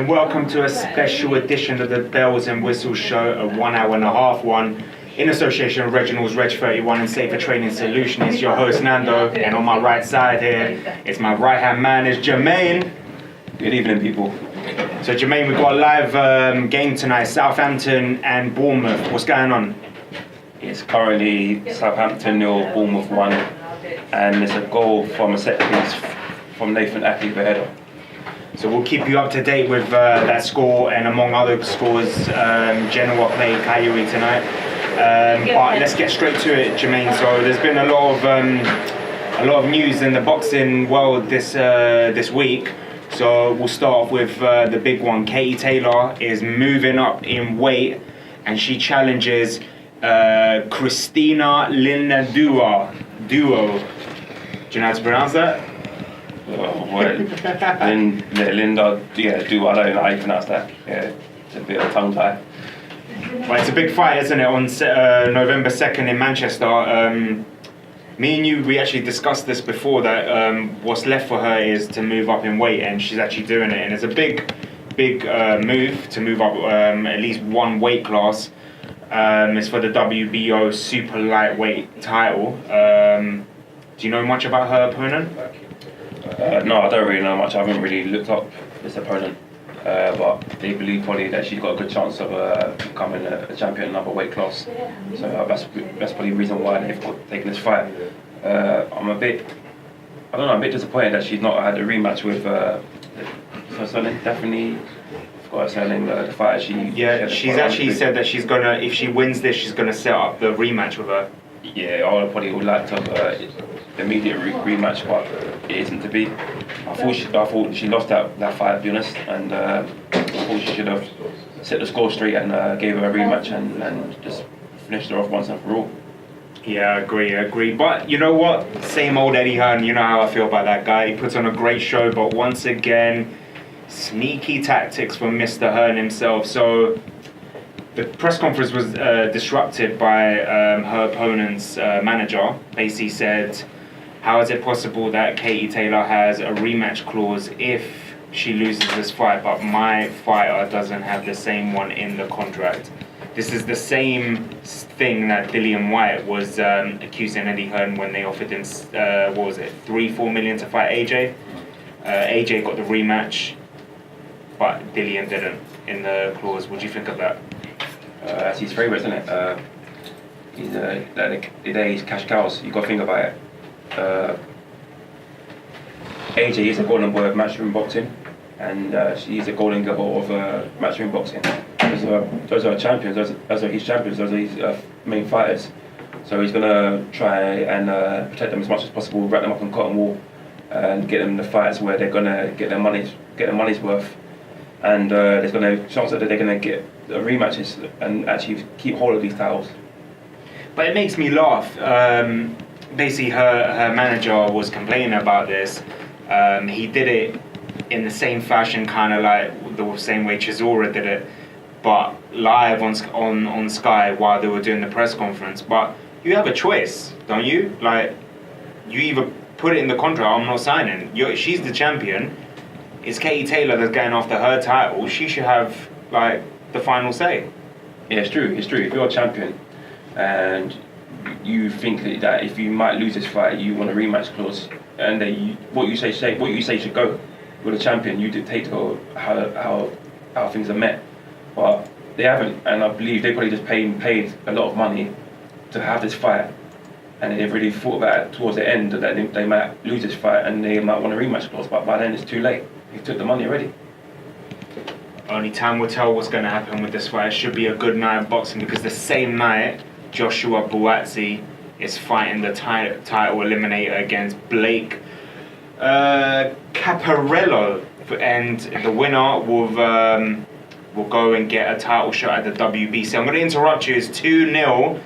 and welcome to a special edition of the Bells and Whistles show, a 1 hour and a half one, in association with Reginald's Reg 31 and Safer Training Solution. It's your host Nando, and on my right side here, it's my right hand man, is Jermaine. Good evening, people. So Jermaine, we've got a live game tonight, Southampton and Bournemouth. What's going on? It's currently Southampton 0, Bournemouth 1, and it's a goal from a set piece from Nathan Ackley for header. So we'll keep you up to date with that score, and among other scores, Genoa play Cagliari tonight. But let's get straight to it, Jermaine. So there's been a lot of news in the boxing world this week. So we'll start off with the big one. Katie Taylor is moving up in weight, and she challenges Christina Linda Duo. Do you know how to pronounce that? Linda, do I don't know how you pronounce that. Yeah, it's a bit of a tongue tie. Well, it's a big fight, isn't it? On November 2nd in Manchester. Me and you, we actually discussed this before, that what's left for her is to move up in weight, and she's actually doing it. And it's a big move to move up at least one weight class. It's for the WBO super lightweight title. Do you know much about her opponent? No, I don't really know much. I haven't really looked up this opponent, but they believe probably that she's got a good chance of becoming a champion in another weight class. So that's probably the reason why they've taken this fight. I'm a bit disappointed that she's not had a rematch with Daphne. I forgot her name. The fighter she's actually said that she's gonna, if she wins this, she's gonna set up the rematch with her. Yeah, I probably would like to have immediate rematch, but it isn't to be. I thought she lost that fight, to be honest, and I thought she should have set the score straight and gave her a rematch and just finished her off once and for all. Yeah, I agree. But you know what? Same old Eddie Hearn. You know how I feel about that guy. He puts on a great show, but once again, sneaky tactics from Mr. Hearn himself. So the press conference was disrupted by her opponent's manager. Basically said, how is it possible that Katie Taylor has a rematch clause if she loses this fight, but my fighter doesn't have the same one in the contract? This is the same thing that Dillian Whyte was accusing Eddie Hearn when they offered him, 3-4 million to fight AJ. AJ got the rematch, but Dillian didn't in the clause. What do you think of that? That's his favourite, isn't it? He's cash cows. You got to think about it. AJ is a golden boy of matchroom boxing, and she's a golden girl of matchroom boxing. Those are champions. Those are his champions. Those are his main fighters. So he's gonna try and protect them as much as possible, wrap them up in cotton wool, and get them the fights where they're gonna get their money's worth. And there's gonna chance that they're gonna get rematches and actually keep hold of these titles. But it makes me laugh. Basically, her manager was complaining about this. He did it in the same fashion, kind of like the same way Chisora did it, but live on Sky while they were doing the press conference. But you have a choice, don't you? Like, you either put it in the contract, I'm not signing. She's the champion. It's Katie Taylor that's going after her title. She should have like the final say. Yeah, it's true. If you're a champion and you think that if you might lose this fight, you want a rematch clause, and what you say should go. With a champion, you dictate to how things are met, but they haven't, and I believe they probably just paid a lot of money to have this fight, and they've really thought about it towards the end that they might lose this fight and they might want a rematch clause, but by then it's too late. They took the money already. Only time will tell what's going to happen with this fight. It should be a good night of boxing, because the same night Joshua Buatsi is fighting the title eliminator against Blake Caparello, and the winner will go and get a title shot at the WBC. I'm going to interrupt you. It's 2-0.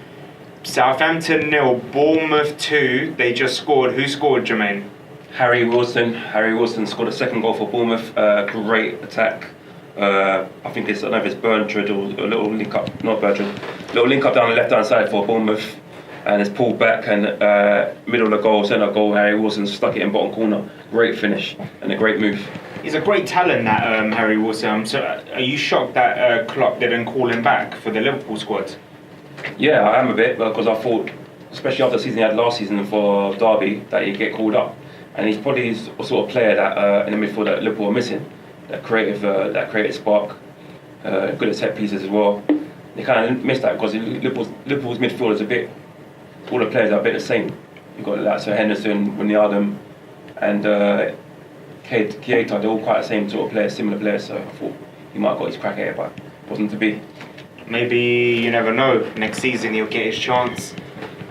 Southampton 0, Bournemouth 2. They just scored. Who scored, Jermaine? Harry Wilson scored a second goal for Bournemouth. Great attack. I think I don't know if it's Bertrand or a little link up, not Bertrand. Little link up down the left hand side for Bournemouth, and it's pulled back and middle of the goal, centre goal. Harry Wilson stuck it in bottom corner. Great finish and a great move. He's a great talent, that Harry Wilson. So, are you shocked that Klopp didn't call him back for the Liverpool squad? Yeah, I am a bit, because I thought, especially after the season he had last season for Derby, that he'd get called up. And he's probably the sort of player that in the midfield that Liverpool are missing. That creative spark, good at set pieces as well. They kind of missed that because Liverpool's midfield is a bit, all the players are a bit the same. You've got like Sir Henderson, Wijnaldum, and Keita. They're all quite the same sort of players, similar players. So I thought he might have got his crack at it, but it wasn't to be. Maybe, you never know, next season he'll get his chance.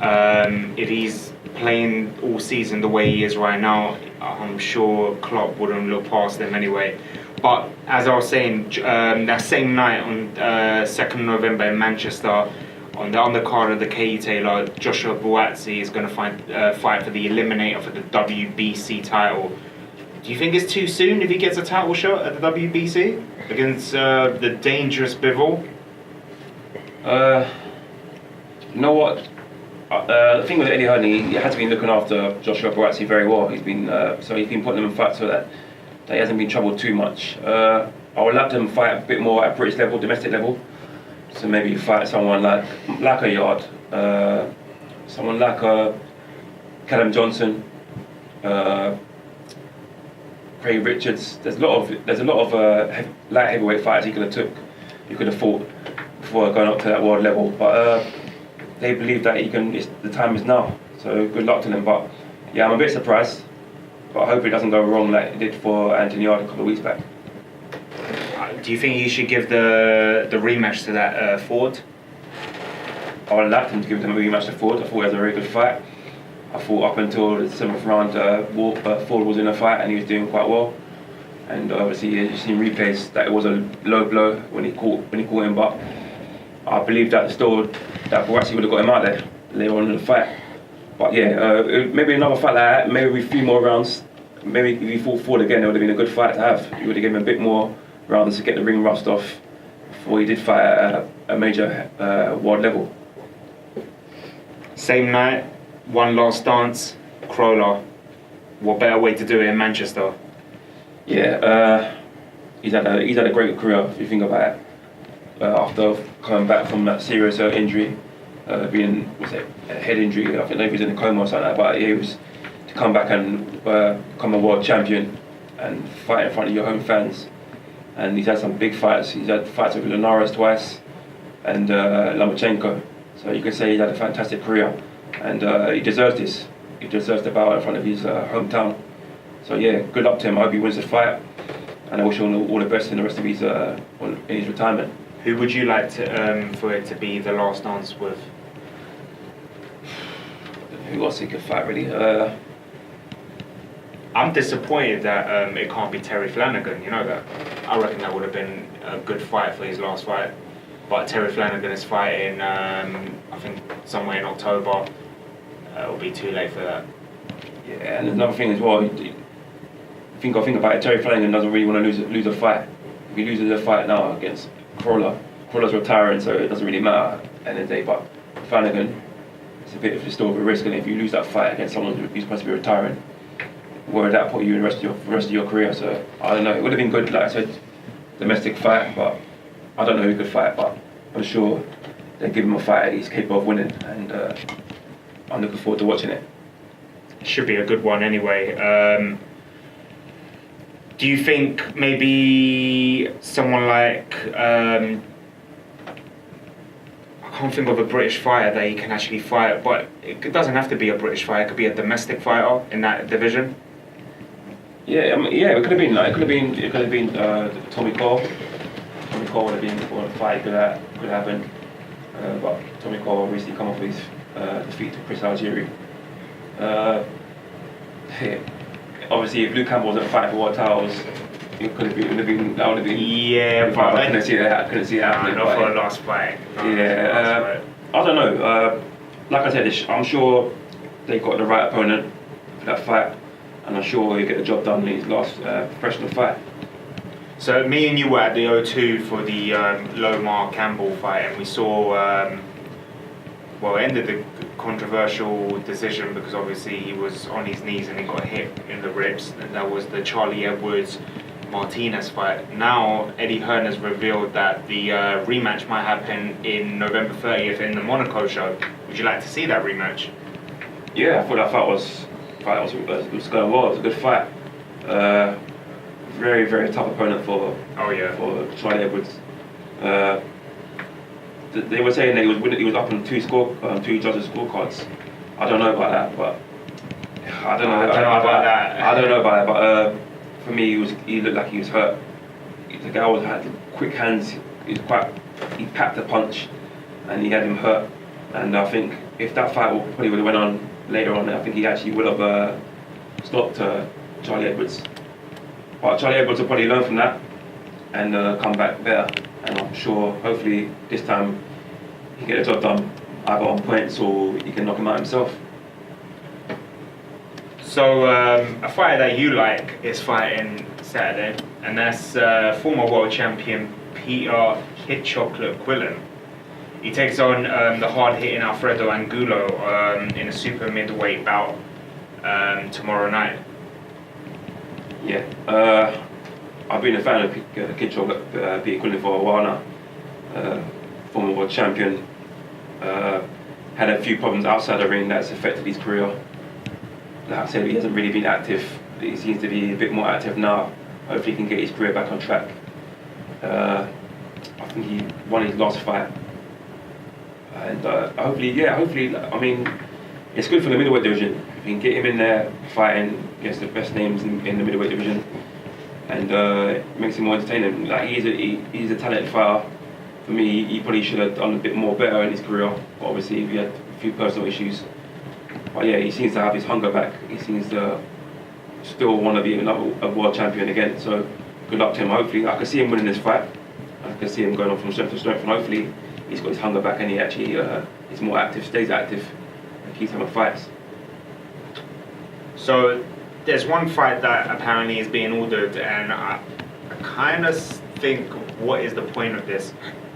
If he's playing all season the way he is right now, I'm sure Klopp wouldn't look past him anyway. But as I was saying, that same night on 2nd November in Manchester, on the undercard of the Katie Taylor, Joshua Buatsi is going to fight for the eliminator for the WBC title. Do you think it's too soon if he gets a title shot at the WBC against the dangerous Bivol? You know what? The thing with Eddie Hearn, he has been looking after Joshua Buatsi very well. He's been putting him in fight so that he hasn't been troubled too much. I would like them fight a bit more at British level, domestic level. So maybe fight someone like a Yard, someone like Callum Johnson, Craig Richards. There's a lot of light heavyweight fighters he could have fought before going up to that world level. But they believe that the time is now. So good luck to them. But yeah, I'm a bit surprised. But I hope it doesn't go wrong like it did for Anthony Yard a couple of weeks back. Do you think he should give the rematch to that Ford? I would like him to give them a rematch to Ford. I thought it was a very good fight. I thought up until the 7th round, Ford was in a fight and he was doing quite well. And obviously you've seen replays that it was a low blow when he caught him. But I believe that Buatsi would have got him out there later on in the fight. But yeah, maybe another fight like that, maybe with 3 more rounds. Maybe if he fought Ford again, it would have been a good fight to have. You would have given him a bit more rounds to get the ring rust off before he did fight at a major world level. Same night, one last dance, Crowler. What better way to do it in Manchester? Yeah, he's had a great career if you think about it. After coming back from that serious injury, being a head injury, I think he was in a coma or something like that. But he was to come back and become a world champion and fight in front of your home fans. And he's had some big fights. He's had fights with Linares twice and Lomachenko. So you can say he's had a fantastic career, and he deserves this. He deserves the battle in front of his hometown. So yeah, good luck to him. I hope he wins the fight, and I wish him all the best in the rest of his in his retirement. Who would you like for it to be the last dance with? Who else he could fight really? I'm disappointed that it can't be Terry Flanagan. You know that. I reckon that would have been a good fight for his last fight. But Terry Flanagan is fighting, I think, somewhere in October. It'll be too late for that. Yeah, and another thing as well. I think about it. Terry Flanagan doesn't really want to lose a fight. If he loses a fight now against Crowler's retiring, so it doesn't really matter at the end of the day. But Flanagan, it's a bit of a risk, and if you lose that fight against someone who's supposed to be retiring, where would that put you in the rest of your career? So I don't know. It would have been good, like I said, domestic fight, but I don't know who could fight. But I'm sure they give him a fight he's capable of winning, and I'm looking forward to watching it. Should be a good one anyway. Do you think maybe someone like I can't think of a British fighter that he can actually fight, but it doesn't have to be a British fighter. It could be a domestic fighter in that division. Yeah, it could have been Tommy Cole. Tommy Cole would have been for a fight could happen. But Tommy Cole recently come off his defeat to Chris Algieri. Obviously, if Luke Campbell wasn't fighting for world titles, that would have been. Yeah, but I couldn't see it happening. Not for a last fight. I don't know. Like I said, I'm sure they got the right opponent for that fight, and I'm sure he'll get the job done in his last professional fight. So me and you were at the O2 for the Lomar Campbell fight, and we saw. It ended the controversial decision because obviously he was on his knees and he got hit in the ribs, and that was the Charlie Edwards Martinez fight. Now Eddie Hearn has revealed that the rematch might happen in November 30th in the Monaco show. Would you like to see that rematch? Yeah, I thought that fight was going well. It was a good fight. Very, very tough opponent for Charlie Edwards. They were saying that he was up on two judges' scorecards. I don't know about that, but I don't know about that. But for me, he looked like he was hurt. The guy had quick hands. He packed a punch, and he had him hurt. And I think if that fight probably would have went on later on, I think he actually would have stopped Charlie Edwards. But Charlie Edwards will probably learn from that and come back better. And I'm sure, hopefully, this time he can get the job done either on points or he can knock him out himself. So a fighter that you like is fighting Saturday, and that's former world champion Peter Kid Chocolate Quillen. He takes on the hard-hitting Alfredo Angulo in a super middleweight bout tomorrow night. Yeah, I've been a fan of Kid Chocolate Peter Quillen for a while now. Former world champion. Had a few problems outside the ring that's affected his career. Like I said, he hasn't really been active. He seems to be a bit more active now. Hopefully he can get his career back on track. I think he won his last fight. And hopefully, I mean, it's good for the middleweight division. If you can get him in there fighting against the best names in the middleweight division, and it makes him more entertaining. Like he's a talented fighter. For me, he probably should have done a bit more better in his career. But obviously, he had a few personal issues. But yeah, he seems to have his hunger back. He seems to still want to be a world champion again. So good luck to him. Hopefully, I can see him winning this fight. I can see him going on from strength to strength, and hopefully, he's got his hunger back and he actually is more active, stays active, and keeps having fights. So there's one fight that apparently is being ordered, and I kind of think, what is the point of this?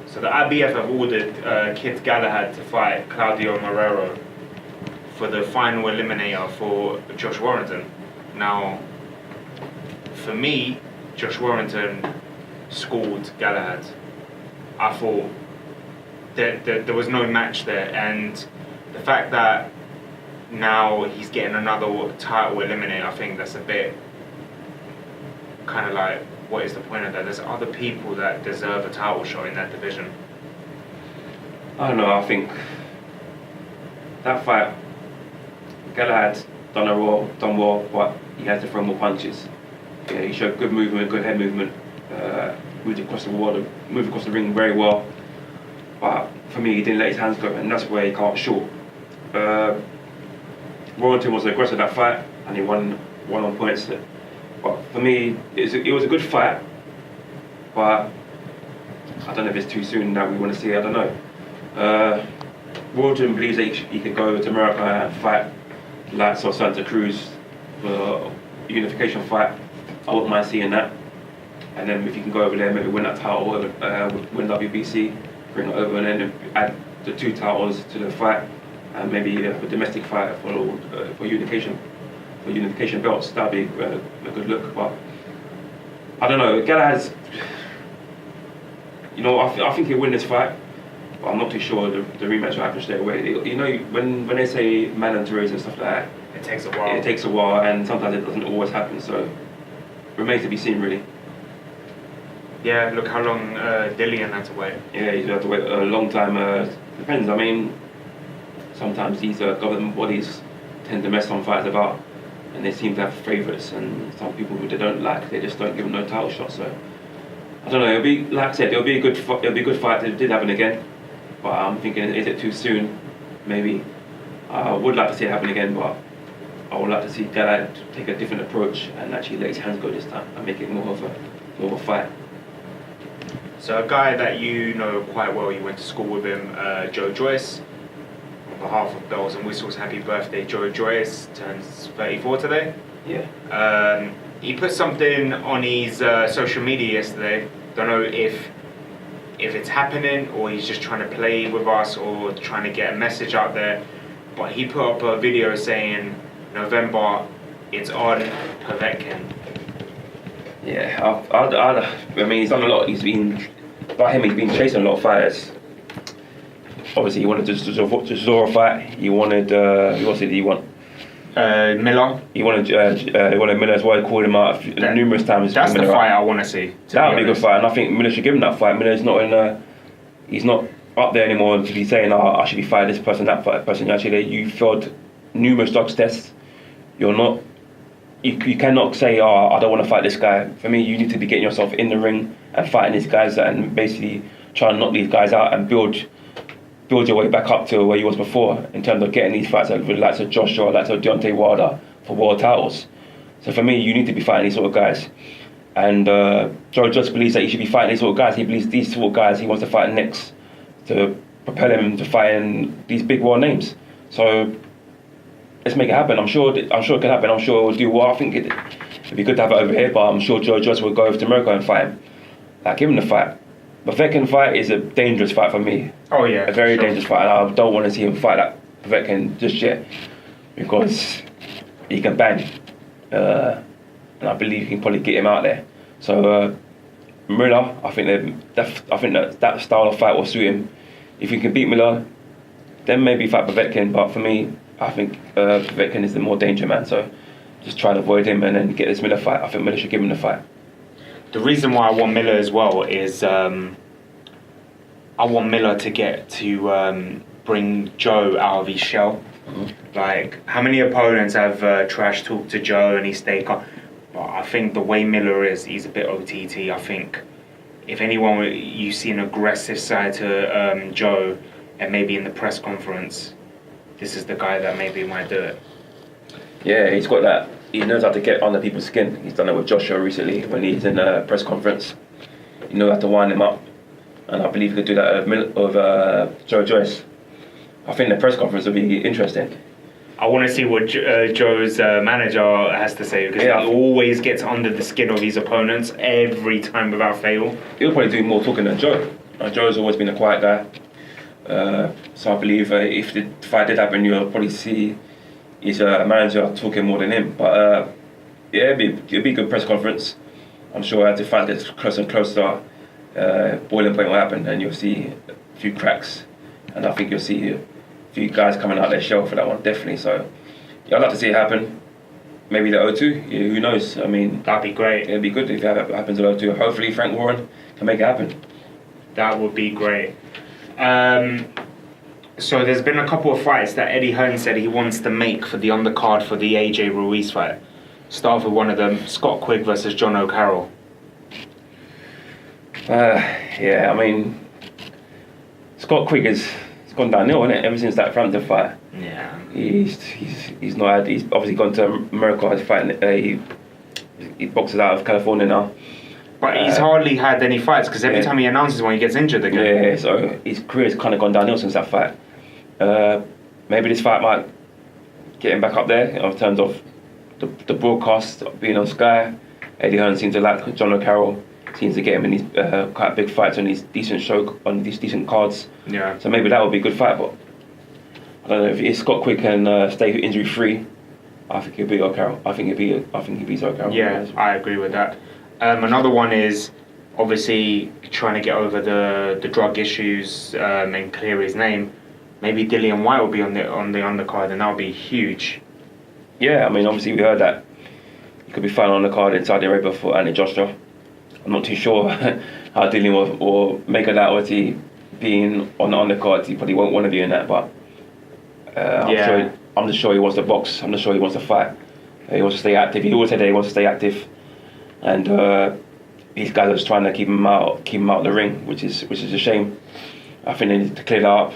So the IBF have ordered Kit Galahad to fight Claudio Marrero for the final eliminator for Josh Warrington. Now, for me, Josh Warrington schooled Galahad. I thought there was no match there, and the fact that now he's getting another title eliminator, I think that's a bit kind of like, what is the point of that? There's other people that deserve a title shot in that division. I don't know, I think that fight, Galahad done well, but he had to throw more punches. Yeah, he showed good movement, good head movement, moved across the ring very well. But for me, he didn't let his hands go, and that's where he can't short. Warrington was aggressive that fight, and he won on points. But for me, it was a good fight. But I don't know if it's too soon that we want to see it. I don't know. Warrington believes that he could go to America and fight Lance or Santa Cruz for a unification fight. I wouldn't mind seeing that. And then if you can go over there, maybe win that title, win WBC, bring it over, and then add the two titles to the fight, and maybe a domestic fight for unification belts. That'd be a good look. But I don't know. Galahad's, I think he'll win this fight, but I'm not too sure the rematch will happen straight away. When they say mandatories and stuff like that, it takes a while. It takes a while, and sometimes it doesn't always happen. So remains to be seen, really. Yeah, look how long Dillian had to wait. Yeah, he's had to wait a long time. Depends. I mean, sometimes these government bodies tend to mess some fights about, and they seem to have favourites, and some people who they don't like, they just don't give them no title shot. So I don't know. It'll be, like I said, it'll be a good fight. It did happen again, but I'm thinking, is it too soon? Maybe. I would like to see it happen again, but I would like to see Galahad take a different approach and actually let his hands go this time and make it more of a fight. So a guy that you know quite well, you went to school with him, Joe Joyce. On behalf of Bells and Whistles, happy birthday, Joe Joyce. Turns 34 today. Yeah. He put something on his social media yesterday. Don't know if it's happening or he's just trying to play with us or trying to get a message out there. But he put up a video saying, November, it's on Povetkin. Yeah, I mean, he's done a lot. He's been chasing a lot of fighters. Obviously, he wanted to Zora fight. He wanted, who else did he want? Miller. He wanted Miller as well. He called him out numerous times. That's the fight I want to see. That would be a good fight, and I think Miller should give him that fight. Miller's not he's not up there anymore to be saying, "Oh, I should be fighting this person, that person." Actually, you failed numerous drugs tests. You're not. You cannot say, "Oh, I don't want to fight this guy." For me, you need to be getting yourself in the ring and fighting these guys and basically trying to knock these guys out and build your way back up to where you was before in terms of getting these fights with the likes of Joshua, likes of Deontay Wilder for world titles. So for me, you need to be fighting these sort of guys. And Joe just believes that he should be fighting these sort of guys. He believes these sort of guys he wants to fight next to propel him to fighting these big world names. So let's make it happen. I'm sure it can happen. I'm sure it'll do well. I think it'd be good to have it over here, but I'm sure Joe Joyce will go over to America and fight him. Like, give him the fight. Povetkin fight is a dangerous fight for me. Oh yeah, a very dangerous fight. And I don't want to see him fight that Povetkin just yet because he can bang, and I believe he can probably get him out there. So Miller, I think that style of fight will suit him. If he can beat Miller, then maybe fight Povetkin. But for me, I think Povetkin is the more danger man. So just try to avoid him and then get this Miller fight. I think Miller should give him the fight. The reason why I want Miller as well is I want Miller to get to bring Joe out of his shell. Mm-hmm. Like, how many opponents have trash talked to Joe and he stayed calm? But I think the way Miller is, he's a bit OTT. I think if anyone, you see an aggressive side to Joe, and maybe in the press conference, this is the guy that maybe might do it. Yeah, he's got that. He knows how to get under people's skin. He's done it with Joshua recently when he's in a press conference. You know how to wind him up. And I believe he could do that with Joe Joyce. I think the press conference will be interesting. I want to see what Joe's manager has to say, because he always gets under the skin of his opponents every time without fail. He'll probably do more talking than Joe. Joe's always been a quiet guy. So I believe if the fight did happen, you'll probably see his manager talking more than him. But it'll be a good press conference. I'm sure as the fight gets closer and closer, boiling point will happen and you'll see a few cracks. And I think you'll see a few guys coming out their shell for that one, definitely. So I'd like to see it happen. Maybe the O2, who knows? I mean, that'd be great. It'd be good if it happens at O2. Hopefully Frank Warren can make it happen. That would be great. So there's been a couple of fights that Eddie Hearn said he wants to make for the undercard for the AJ Ruiz fight. Start with one of them, Scott Quigg versus John O'Carroll. Yeah, I mean, Scott Quigg has gone downhill, hasn't it? Ever since that Frampton fight. Yeah. He's not. He's obviously gone to America. He's fighting. He boxes out of California now. But he's hardly had any fights because every time he announces one, he gets injured again. Yeah, so his career's kind of gone downhill since that fight. Maybe this fight might get him back up there in terms of the broadcast being on Sky. Eddie Hearn seems to like John O'Carroll. Seems to get him in these quite big fights on these decent cards. Yeah. So maybe that would be a good fight, but I don't know if Scott Quigg can stay injury free. I think he'll beat O'Carroll. I think he beats O'Carroll. Yeah, I agree with that. Another one is obviously trying to get over the drug issues and clear his name. Maybe Dillian White will be on the undercard, and that would be huge. Yeah, I mean, obviously we heard that he could be fighting on the card in Saudi Arabia for Anthony Joshua. I'm not too sure how Dillian will make of that, or he being on the undercard. He probably won't want to be in that, but I'm just sure he wants to box. I'm just sure he wants to fight. He wants to stay active. He always said that he wants to stay active, and these guys are just trying to keep him out of the ring, which is a shame. I think they need to clear that up.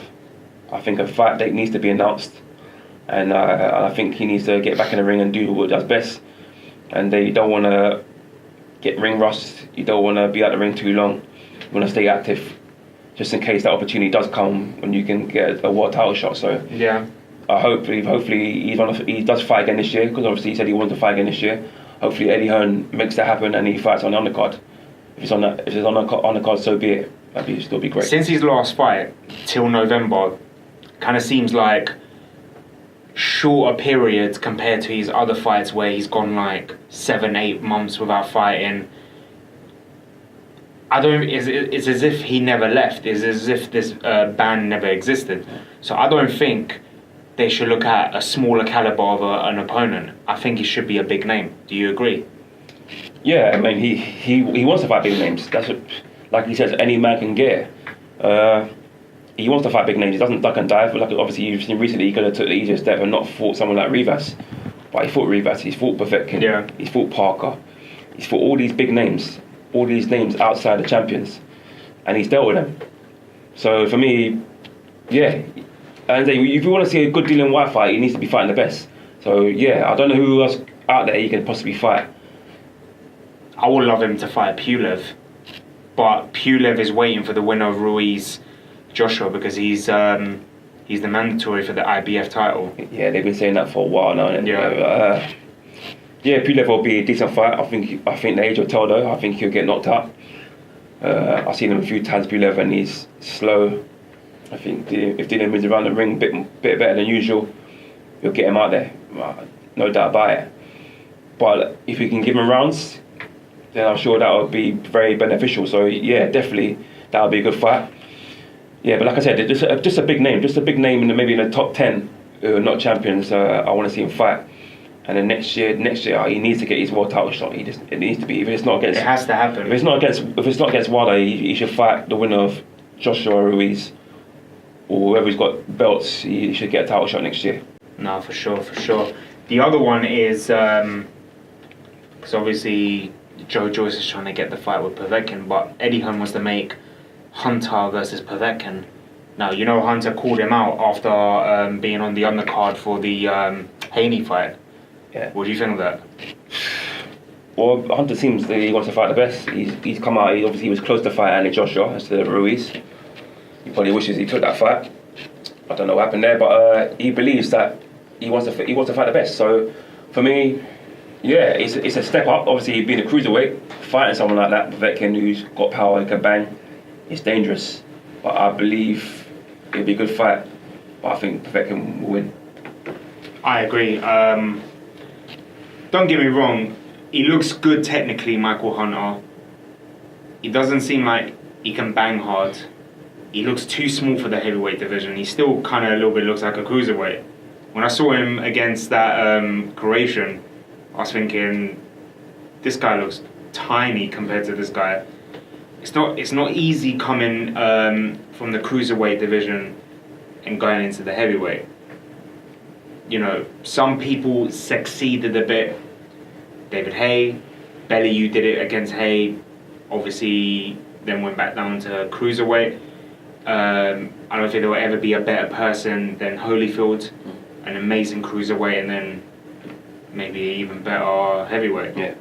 I think a fight date needs to be announced, and I think he needs to get back in the ring and do what he does best. And they don't want to get ring rust. You don't want to be out the ring too long. You want to stay active, just in case that opportunity does come when you can get a world title shot. So yeah, hopefully he does fight again this year, because obviously he said he wanted to fight again this year. Hopefully Eddie Hearn makes that happen and he fights on the undercard. If it's on the undercard, so be it. That'd still be great. Since his last fight till November, kind of seems like shorter periods compared to his other fights where he's gone like 7-8 months without fighting. I don't. It's as if he never left. It's as if this ban never existed. So I don't think they should look at a smaller caliber of an opponent. I think he should be a big name. Do you agree? Yeah, I mean, he wants to fight big names. That's what, like he says, any man can get. He wants to fight big names. He doesn't duck and dive. Like obviously you've seen recently, he could have took the easiest step and not fought someone like Rivas, but he fought Rivas. He's fought Povetkin. Yeah. He's fought Parker. He's fought all these big names, all these names outside the champions, and he's dealt with them. So for me, yeah, and if you want to see a good Dillian Whyte fight, he needs to be fighting the best. So yeah, I don't know who else out there he can possibly fight. I would love him to fight Pulev, but Pulev is waiting for the winner of Ruiz Joshua because he's the mandatory for the IBF title. Yeah, they've been saying that for a while now. Yeah. Yeah, Pulev will be a decent fight. I think the age will tell though. I think he'll get knocked out. I've seen him a few times, Pulev, and he's slow. I think if Dillian moves around the ring a bit better than usual, he'll get him out there. No doubt about it. But if we can give him rounds, then I'm sure that would be very beneficial. So yeah, definitely that would be a good fight. Yeah, but like I said, just a big name, maybe in the top 10 not champions. I want to see him fight. And then next year, he needs to get his world title shot. It needs to be. If it's not against, it has to happen. If it's not against Wilder, he should fight the winner of Joshua Ruiz or whoever he's got belts. He should get a title shot next year. No, for sure. The other one is because obviously Joe Joyce is trying to get the fight with Povetkin, but Eddie Hearn wants to make Hunter versus Povetkin. Now you know Hunter called him out after being on the undercard for the Haney fight. Yeah. What do you think of that? Well, Hunter seems that he wants to fight the best. He's come out. He was close to fight Andy Joshua instead of Ruiz. He probably wishes he took that fight. I don't know what happened there, but he believes that he wants to fight the best. So for me, yeah, it's a step up. Obviously, being a cruiserweight, fighting someone like that, Povetkin, who's got power, he can bang, it's dangerous. But I believe it'll be a good fight. But I think Povetkin will win. I agree. Don't get me wrong, he looks good technically, Michael Hunter. He doesn't seem like he can bang hard. He looks too small for the heavyweight division. He still kind of a little bit looks like a cruiserweight. When I saw him against that Croatian, I was thinking, this guy looks tiny compared to this guy. It's not easy coming from the cruiserweight division and going into the heavyweight. You know, some people succeeded a bit. David Haye, Bellew did it against Haye. Obviously, then went back down to cruiserweight. I don't think there will ever be a better person than Holyfield, an amazing cruiserweight, and then maybe even better heavyweight. Yeah.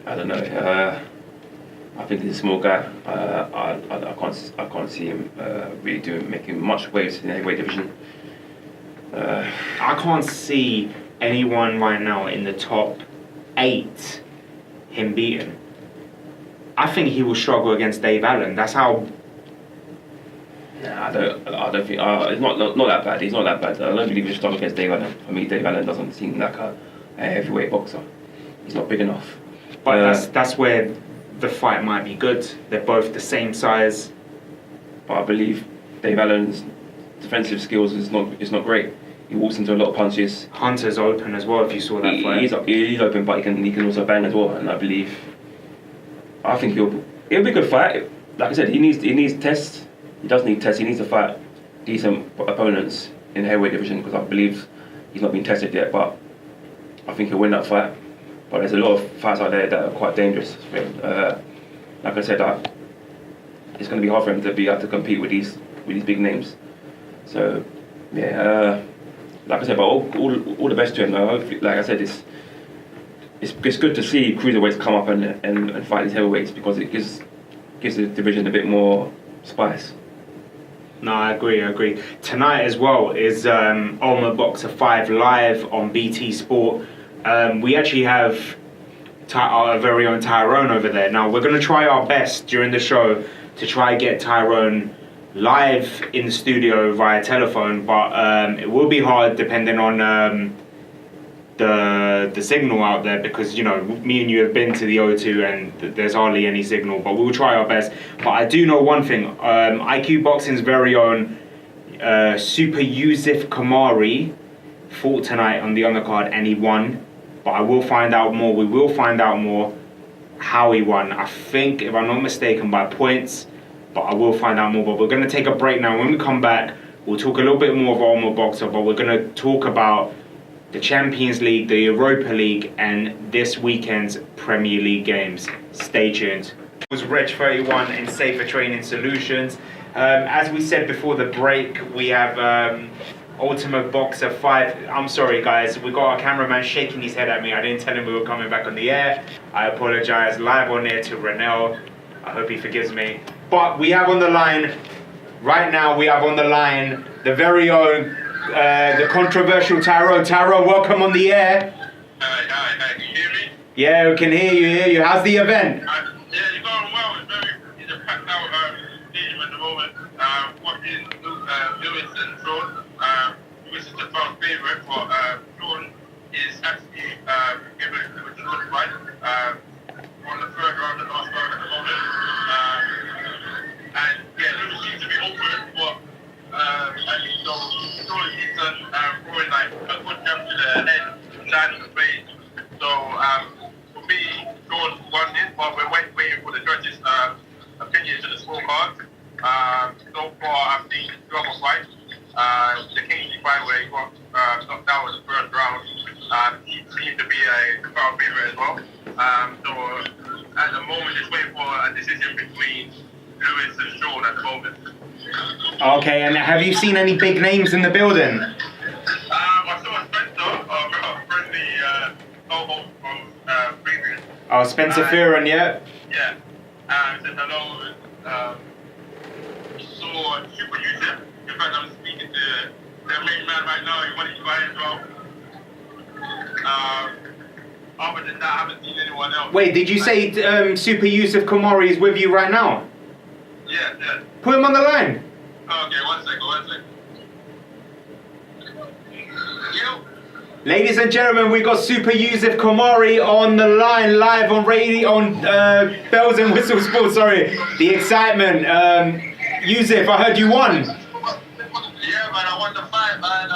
I don't know. I think he's a small guy. I can't see him really making much waves in the heavyweight division. I can't see anyone right now in the top 8 him beating. I think he will struggle against Dave Allen. That's how. Nah, I don't think. It's not that bad. He's not that bad. I don't believe he'll struggle against Dave Allen. For me, Dave Allen doesn't seem like a heavyweight boxer. He's not big enough. But that's where the fight might be good. They're both the same size. But I believe Dave Allen's defensive skills is not great. He walks into a lot of punches. Hunter's open as well. If you saw that fight, he's open, but he can also bang as well. And I think it'll be a good fight. Like I said, he needs tests. He does need tests. He needs to fight decent opponents in the heavyweight division because I believe he's not been tested yet. But I think he'll win that fight. But there's a lot of fights out there that are quite dangerous for him. Like I said, it's going to be hard for him to be able to compete with these big names. So yeah, like I said, but all the best to him. Hopefully, like I said, it's good to see cruiserweights come up and fight these heavyweights because it gives the division a bit more spice. No, I agree. Tonight as well is Ultimate Boxer 5 live on BT Sport. We actually have our very own Tyrone over there. Now, we're going to try our best during the show to try and get Tyrone live in the studio via telephone, but it will be hard depending on the signal out there, because you know me and you have been to the O2 and there's hardly any signal, but we'll try our best. But I do know one thing: IQ Boxing's very own Super Youseff Khourmari fought tonight on the undercard and he won. But I will find out more. We will find out more how he won. I think, if I'm not mistaken, by points. But I will find out more. But we're going to take a break now. When we come back, we'll talk a little bit more of Armour Boxer, but we're going to talk about the Champions League, the Europa League, and this weekend's Premier League games. Stay tuned. It was Reg 31 and Safer Training Solutions. As we said before the break, we have Ultimate Boxer 5. I'm sorry guys, we got our cameraman shaking his head at me. I didn't tell him we were coming back on the air. I apologize live on air to Renell. I hope he forgives me. But we have on the line, right now we have on the line the very own, the controversial Tyrone. Tyrone, welcome on the air. Hi, can you hear me? Yeah, we can hear you. How's the event? Yeah, it's going well. It's a packed out stadium at the moment. Watching Lewis and Tyrone. Lewis is the fan favourite, but Tyrone is actually given a good fight. On the third round and last round at the moment. And yeah, Lewis seems to be open, but I think Tyrone needs throwing like a good jump to the head, land on the face. So for me, Tyrone won this, but we're waiting for the judges' opinion to the scorecard. So far, I've seen two other fights. The Kingsley fight where he got knocked out in the first round. He seemed to be a crowd favourite as well. So at the moment, just waiting for a decision between Lewis and Sean at the moment. Okay, and have you seen any big names in the building? I saw Spencer, a friendly co-host from previous. Oh, Spencer Fearon, yeah? Yeah. Said hello. Saw Super Youseff. In fact, I'm speaking to the main man right now. He wanted to buy as well. Other than that, I haven't seen anyone else. Wait, did you say Super Youseff Khourmari is with you right now? Yeah. Put him on the line. Okay, one second. Yo. Ladies and gentlemen, we got Super Youseff Khourmari on the line, live on radio, on Bells and Whistles Sports, sorry. The excitement. Youseff, I heard you won. Yeah, man, I won the fight, man.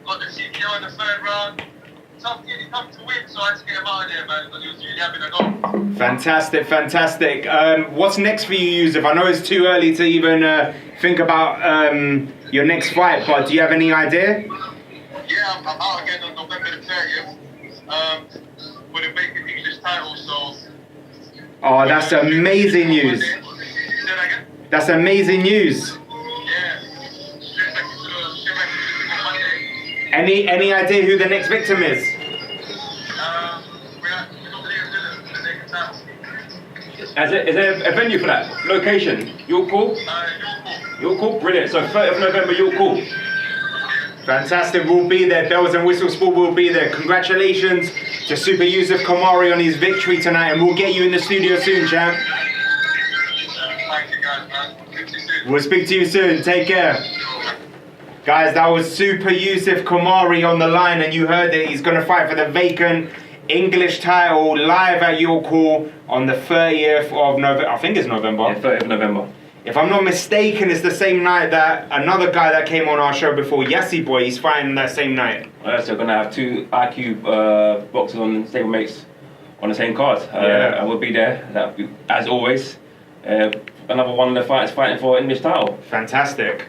Got the CPO in the third round. Tough to win, so I had to get him out of there, man, because he was really having a go. Fantastic. What's next for you, Youseff? I know it's too early to even think about your next fight, but do you have any idea? Yeah, I'm out again on November the 30th for the vacant English title, so... Oh, that's amazing news. Say that again? That's amazing news. Yeah. Straight back to on Monday. Any idea who the next victim is? We don't believe in the vacant title. Is there a venue for that? Location? You're cool? You're cool? Brilliant. So 30th of November, you're cool. Fantastic, we'll be there. Bells and Whistle Sport will be there. Congratulations to Super Youseff Khourmari on his victory tonight, and we'll get you in the studio soon, champ. Thank you guys, man. We'll speak to you soon. Take care. Guys, that was Super Youseff Khourmari on the line, and you heard it. He's going to fight for the vacant English title live at your call on the 30th of November. I think it's November. Yeah, 30th of November. If I'm not mistaken, it's the same night that another guy that came on our show before, Yassi Boy, he's fighting that same night. So we're going to have two IQ boxers on stablemates on the same card. Yeah. I will be there, as always. Another one of the fighters fighting for English title. Fantastic.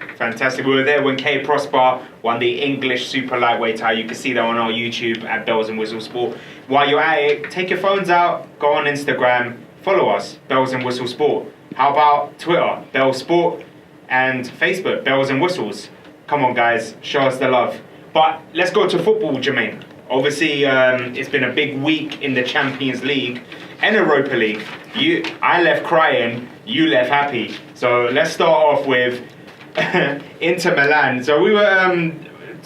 We were there when K Prosper won the English super lightweight title. You can see that on our YouTube at Bells and Whistle Sport. While you're at it, take your phones out, go on Instagram, follow us, Bells and Whistle Sport. How about Twitter, Bell Sport, and Facebook, Bells and Whistles. Come on, guys, show us the love. But let's go to football, Jermaine. Obviously, it's been a big week in the Champions League and Europa League. I left crying, you left happy. So let's start off with Inter Milan. So we were,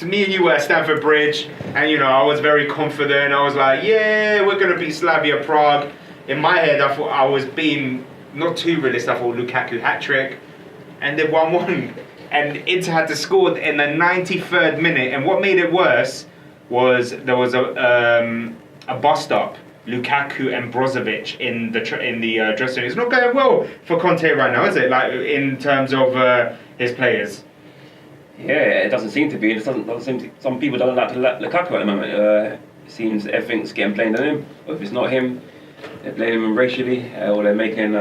me and you were at Stamford Bridge, and I was very confident. I was like, yeah, we're gonna beat Slavia Prague. In my head, I thought I was being not too realistic. I thought Lukaku hat-trick, and they 1-1. And Inter had to score in the 93rd minute, and what made it worse was there was a bust up. Lukaku and Brozovic in the dressing room. It's not going well for Conte right now, is it? Like in terms of his players. Yeah, it doesn't seem to be. It doesn't seem to, some people don't like Lukaku at the moment. It seems everything's getting blamed on him. Or if it's not him, they're blaming him racially, or they're making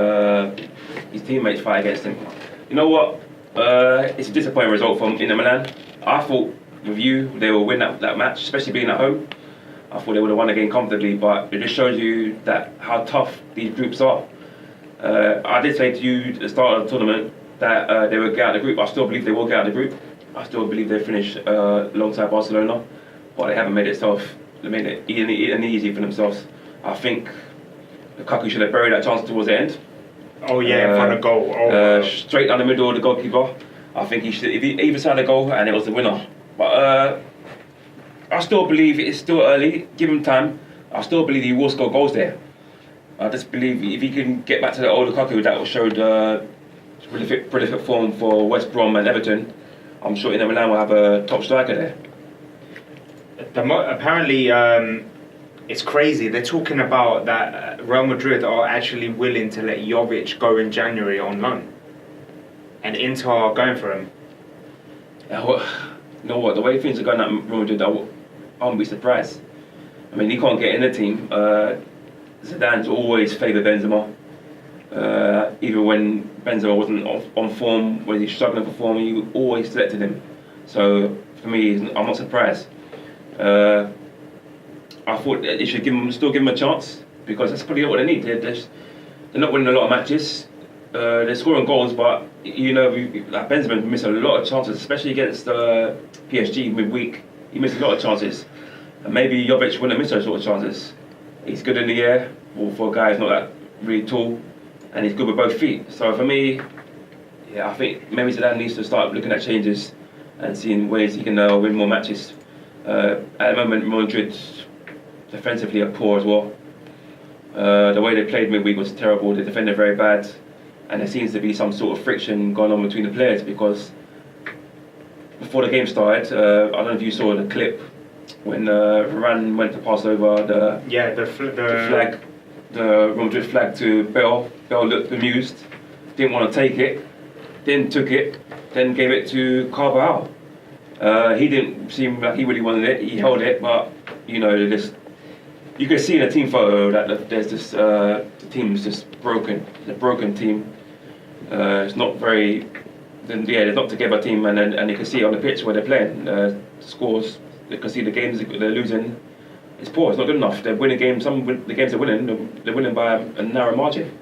his teammates fight against him. You know what? It's a disappointing result from Inter Milan. I thought with you they will win that match, especially being at home. I thought they would have won the game comfortably, but it just shows you that how tough these groups are. I did say to you at the start of the tournament that they would get out of the group. I still believe they will get out of the group. I still believe they finish alongside Barcelona, but they haven't made it tough. They made it easy for themselves. I think Lukaku should have buried that chance towards the end. Oh yeah, in front of goal. Straight down the middle of the goalkeeper. I think he should have either side the goal and it was the winner. But I still believe it's still early. Give him time. I still believe he will score goals there. I just believe if he can get back to the old Lukaku that showed prolific form for West Brom and Everton, I'm sure Inter Milan will have a top striker there. Apparently, it's crazy. They're talking about that Real Madrid are actually willing to let Jovic go in January on loan, and Inter are going for him. Yeah, well, you know what? The way things are going at Real Madrid, I won't be surprised. I mean, he can't get in the team. Zidane's always favoured Benzema. Even when Benzema wasn't on form, when he's struggling for form, he always selected him. So for me, I'm not surprised. I thought that they should still give him a chance, because that's probably what they need. They're not winning a lot of matches. They're scoring goals, but you know, like Benzema missed a lot of chances, especially against PSG midweek. He missed a lot of chances, and maybe Jovic wouldn't have missed those sort of chances. He's good in the air, for a guy who's not that really tall, and he's good with both feet. So for me, yeah, I think maybe Zidane needs to start looking at changes and seeing ways he can win more matches. At the moment, Real Madrid defensively are poor as well. The way they played midweek was terrible. They defended very bad, and there seems to be some sort of friction going on between the players, because before the game started, I don't know if you saw the clip when Varane went to pass over the flag, the Real Madrid flag to Bell. Bell looked amused, didn't want to take it, then took it, then gave it to Carvajal. He didn't seem like he really wanted it. He held it, but you know, you can see in the team photo that there's this the team's just broken. It's a broken team. It's not very. They're not together team, and you can see it on the pitch where they're playing. Scores, you can see the games they're losing. It's poor. It's not good enough. They're winning games. The games they're winning by a narrow margin.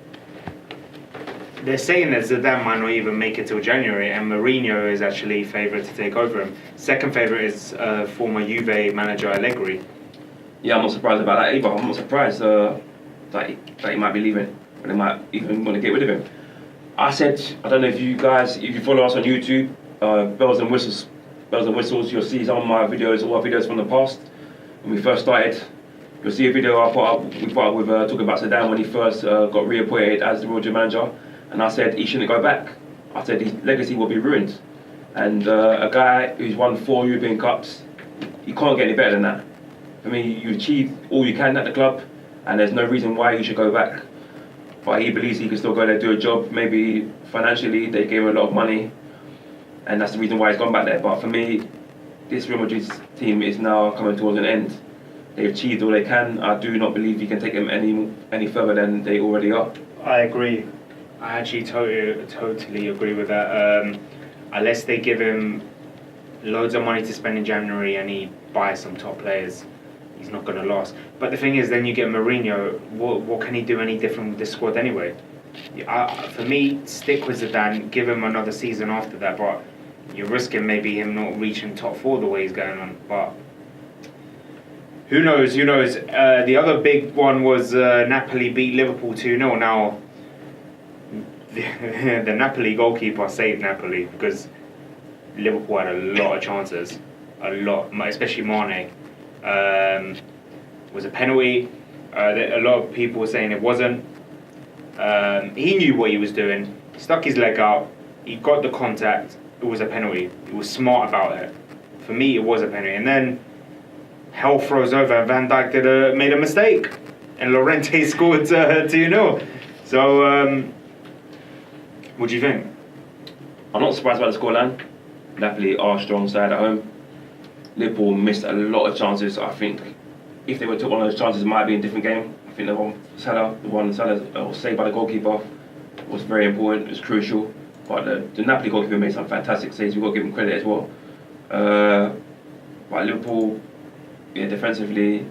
They're saying that Zidane might not even make it till January, and Mourinho is actually favourite to take over him. Second favourite is former Juve manager Allegri. Yeah, I'm not surprised about that either. I'm not surprised that he might be leaving, or they might even want to get rid of him. I said, I don't know if you guys, if you follow us on YouTube, Bells and Whistles, you'll see some of my videos, all our videos from the past. When we first started, you'll see a video we put up with talking about Zidane when he first got reappointed as the Real Madrid manager, and I said he shouldn't go back. I said his legacy will be ruined, and a guy who's won 4 European Cups, you can't get any better than that. For me, you achieve all you can at the club, and there's no reason why you should go back. But he believes he can still go there, do a job. Maybe financially they gave him a lot of money, and that's the reason why he's gone back there. But for me, this Real Madrid team is now coming towards an end. They've achieved all they can. I do not believe he can take them any further than they already are. I agree. I actually totally agree with that. Unless they give him loads of money to spend in January and he buys some top players, he's not going to last. But the thing is, then you get Mourinho. What can he do any different with this squad anyway? For me, stick with Zidane. Give him another season after that. But you're risking maybe him not reaching top 4 the way he's going on. But who knows? Who knows? The other big one was Napoli beat Liverpool 2-0. Now, the Napoli goalkeeper saved Napoli, because Liverpool had a lot of chances. A lot, especially Mane. Was a penalty. A lot of people were saying it wasn't. He knew what he was doing. He stuck his leg out. He got the contact. It was a penalty. He was smart about it. For me, it was a penalty. And then hell froze over and Van Dijk made a mistake. And Llorente scored 2-0. So, what do you think? I'm not surprised by the scoreline. Napoli are a strong side at home. Liverpool missed a lot of chances. I think if they were took one of those chances, it might be a different game. I think the one Salah was saved by the goalkeeper was very important. It was crucial. But the Napoli goalkeeper made some fantastic saves. We've got to give him credit as well. But Liverpool, defensively,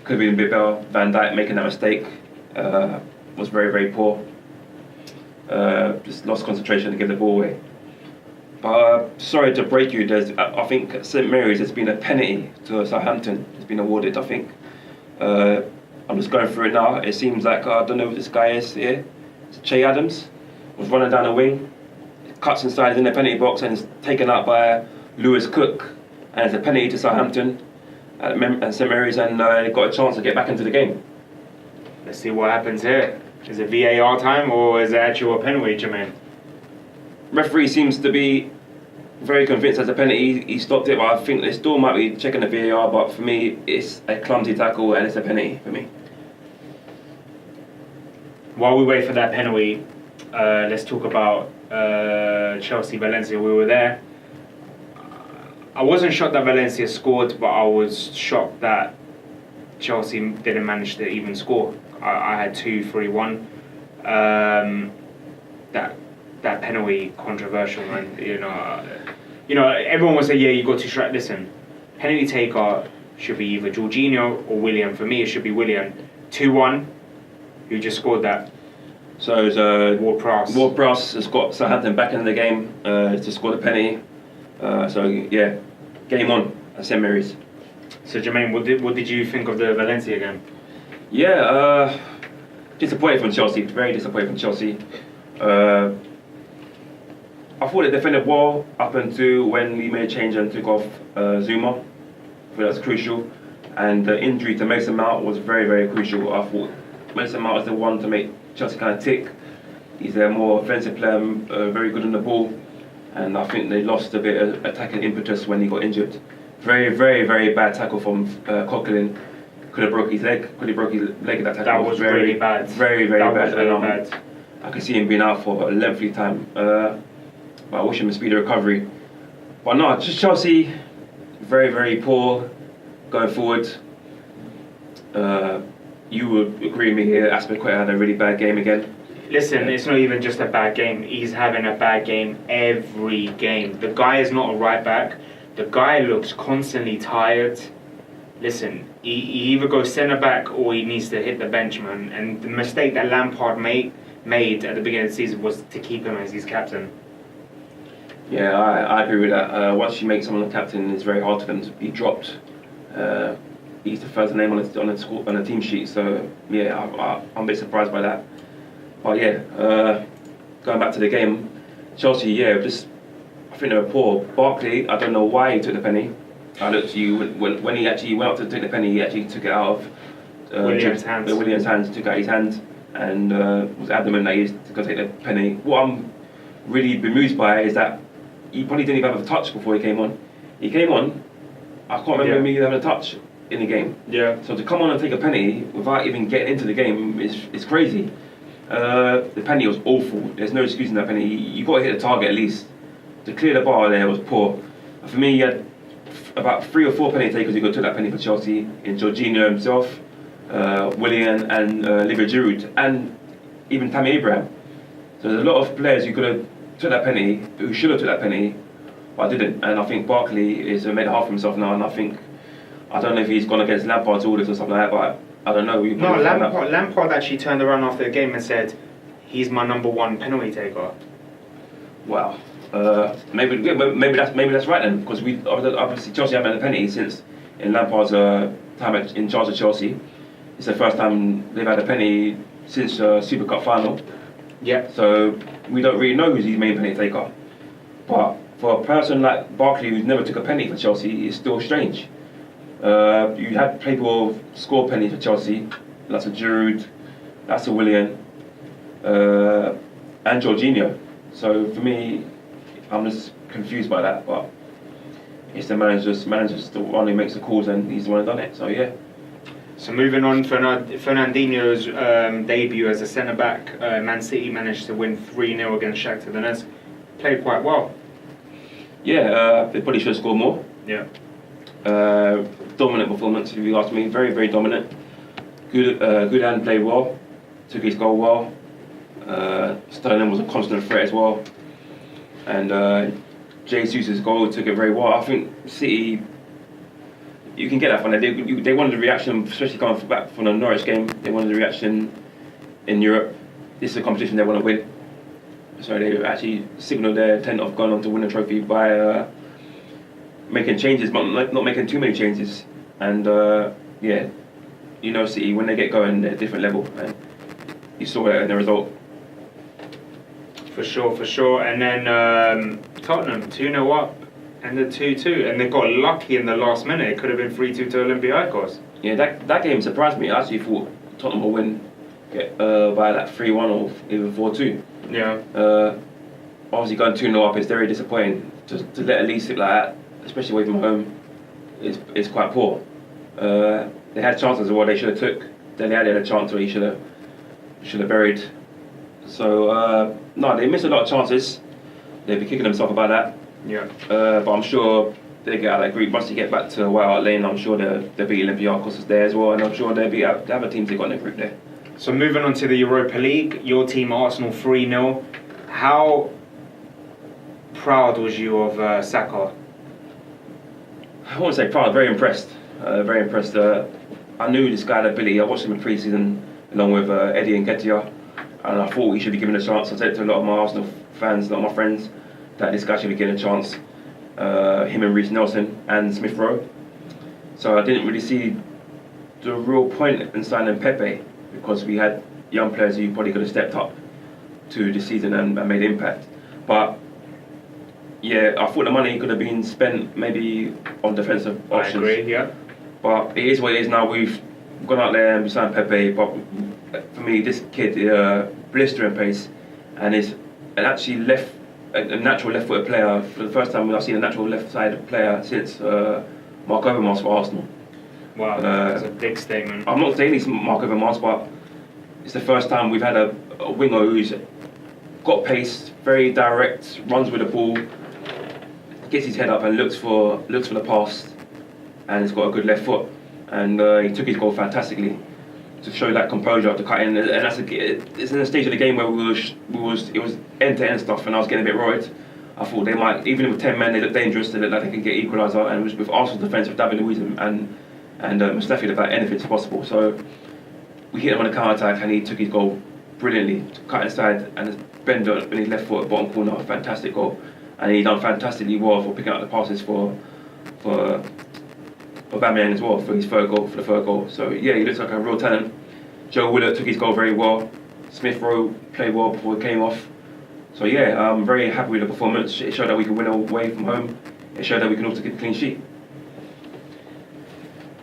could have been a bit better. Van Dijk making that mistake was very, very poor. Just lost concentration to give the ball away. But sorry to break you, I think at St Mary's there's been a penalty to Southampton. It's been awarded, I think. I'm just going through it now. It seems like, I don't know who this guy is here. It's Che Adams. Was running down the wing. Cuts inside, is in the penalty box and is taken out by Lewis Cook. And it's a penalty to Southampton at St Mary's, and they've got a chance to get back into the game. Let's see what happens here. Is it VAR time or is it actual penalty, Jermaine? Referee seems to be very convinced as a penalty. He stopped it, but I think they still might be checking the VAR. But for me, it's a clumsy tackle and it's a penalty for me. While we wait for that penalty, let's talk about Chelsea-Valencia. We were there. I wasn't shocked that Valencia scored, but I was shocked that Chelsea didn't manage to even score. I had 2-3-1. That penalty controversial, and everyone will say, yeah, you got to strike. Listen, penalty taker should be either Jorginho or Willian. For me, it should be Willian. 2-1. Who just scored that? So it's Ward-Prowse. Ward-Prowse has got Southampton back in the game to score the penalty. So yeah, game on at St Mary's. So Jermaine, what did you think of the Valencia game? Yeah, disappointed from Chelsea. Very disappointed from Chelsea. I thought they defended well up until when we made a change and took off Zuma. I thought that's crucial. And the injury to Mason Mount was very, very crucial. I thought Mason Mount is the one to make Chelsea kind of tick. He's a more offensive player, very good on the ball. And I think they lost a bit of attacking impetus when he got injured. Very, very, very bad tackle from Coquelin. Could have broke his leg. Could have broke his leg in that tackle. That was very, really bad. Very, very that bad. Was really bad. I could see him being out for a lengthy time. But I wish him a speedy recovery. But no, just Chelsea, very, very poor going forward. You would agree with me here. Aspilicueta had a really bad game again. Listen, it's not even just a bad game. He's having a bad game every game. The guy is not a right back. The guy looks constantly tired. Listen, he either goes centre back or he needs to hit the bench, man. And the mistake that Lampard made at the beginning of the season was to keep him as his captain. Yeah, I agree with that. Once you make someone a captain, it's very hard for them to be dropped. He's the first name on the team sheet, so yeah, I'm a bit surprised by that. But yeah, going back to the game, Chelsea, I think they were poor. Barkley, I don't know why he took the penny. I looked at you when he actually went up to take the penny. He actually took it out of William's hands. Took out his hand and was adamant that he was going to take the penny. What I'm really bemused by is that he probably didn't even have a touch before he came on. He came on. I can't remember me having a touch in the game. Yeah. So to come on and take a penny without even getting into the game is crazy. The penny was awful. There's no excuse in that penny. You got to hit the target at least. To clear the bar there was poor. For me, you had about 3 or 4 penny takers who could have took that penny for Chelsea. In Jorginho himself, Willian and Olivier Giroud, and even Tammy Abraham. So there's a lot of players who could have took that penny, who should have took that penny, but didn't. And I think Barkley is made it hard for himself now. And I don't know if he's gone against Lampard's orders or something like that, but I don't know. No, Lampard actually turned around after the game and said, he's my number 1 penalty taker. Wow. Maybe that's right then, because we obviously Chelsea haven't had a penalty since in Lampard's time in charge of Chelsea. It's the first time they've had a penalty since Super Cup final. Yeah. So we don't really know who's his main penalty taker. But for a person like Barkley who's never took a penalty for Chelsea, it's still strange. You had people score penalties for Chelsea. That's a Giroud, that's a Willian, and Jorginho. So for me, I'm just confused by that. But It's the manager's the one who makes the calls, and he's the one who done it. So yeah. So moving on, Fernandinho's debut as a centre back, Man City managed to win 3-0 against Shakhtar Donetsk. Played quite well. Yeah, they probably should have scored more. Yeah. Dominant performance, if you ask me. Very, very dominant. Good hand played well. Took his goal well. Sterling was a constant threat as well. And Jesus' goal took it very well. I think City, you can get that from them. They wanted the reaction, especially coming back from the Norwich game. They wanted the reaction in Europe. This is a competition they want to win. So they actually signalled their intent of going on to win the trophy by making changes, but not making too many changes. And yeah, you know, City, when they get going, they're a different level. And you saw it in the result. For sure. And then Tottenham 2-0 up, ended 2-2, and they got lucky in the last minute. It could have been 3-2 to Olympiacos. Yeah, that game surprised me. I actually thought Tottenham would win by like 3-1 or even 4-2. Yeah. Obviously going 2-0 up is very disappointing. To let a lead slip like that, especially away from home, is quite poor. They had chances of what they should have took. Then they had a chance where he should have buried. So no, they missed a lot of chances. They'll be kicking themselves about that. Yeah. But I'm sure they get out of that group. Once they get back to White Hart Lane, I'm sure they'll beat Olympiacos there as well, and I'm sure they'll beat the other teams they got in the group there. So moving on to the Europa League, your team Arsenal 3-0. How proud was you of Saka? I won't say proud, very impressed. Very impressed. I knew this guy had ability. I watched him in pre-season along with Eddie and Nketiah, and I thought he should be given a chance. I said to a lot of my Arsenal fans, a lot of my friends, that this guy should be given a chance. Him and Reece Nelson and Smith Rowe. So I didn't really see the real point in signing Pepe, because we had young players who probably could have stepped up to the season and made impact. But yeah, I thought the money could have been spent maybe on defensive options. I agree, yeah. But it is what it is now. We've gone out there and we signed Pepe. But for me, this kid, blistering pace, and is an actually a natural left-footed player. For the first time I've seen a natural left-sided player since Mark Overmars for Arsenal. Wow, that's a big statement. I'm not saying he's Mark Overmars, but it's the first time we've had a winger who's got pace, very direct, runs with the ball, gets his head up and looks for the pass, and he's got a good left foot. And he took his goal fantastically to show that composure to cut in. And it's in a stage of the game where it was end-to-end stuff, and I was getting a bit worried. I thought they might, even with 10 men, they look dangerous. They look like they can get equaliser. And it was with Arsenal's defence with David Luiz and Mustafi, about anything's possible. So we hit him on a counter-attack, and he took his goal brilliantly, to cut inside and bend on his left foot, bottom corner, fantastic goal. And he done fantastically well for picking up the passes for Aubameyang as well for the third goal. So yeah, he looks like a real talent. Joe Willett took his goal very well. Smith Rowe played well before he came off. So yeah, I'm very happy with the performance. It showed that we can win away from home. It showed that we can also get a clean sheet.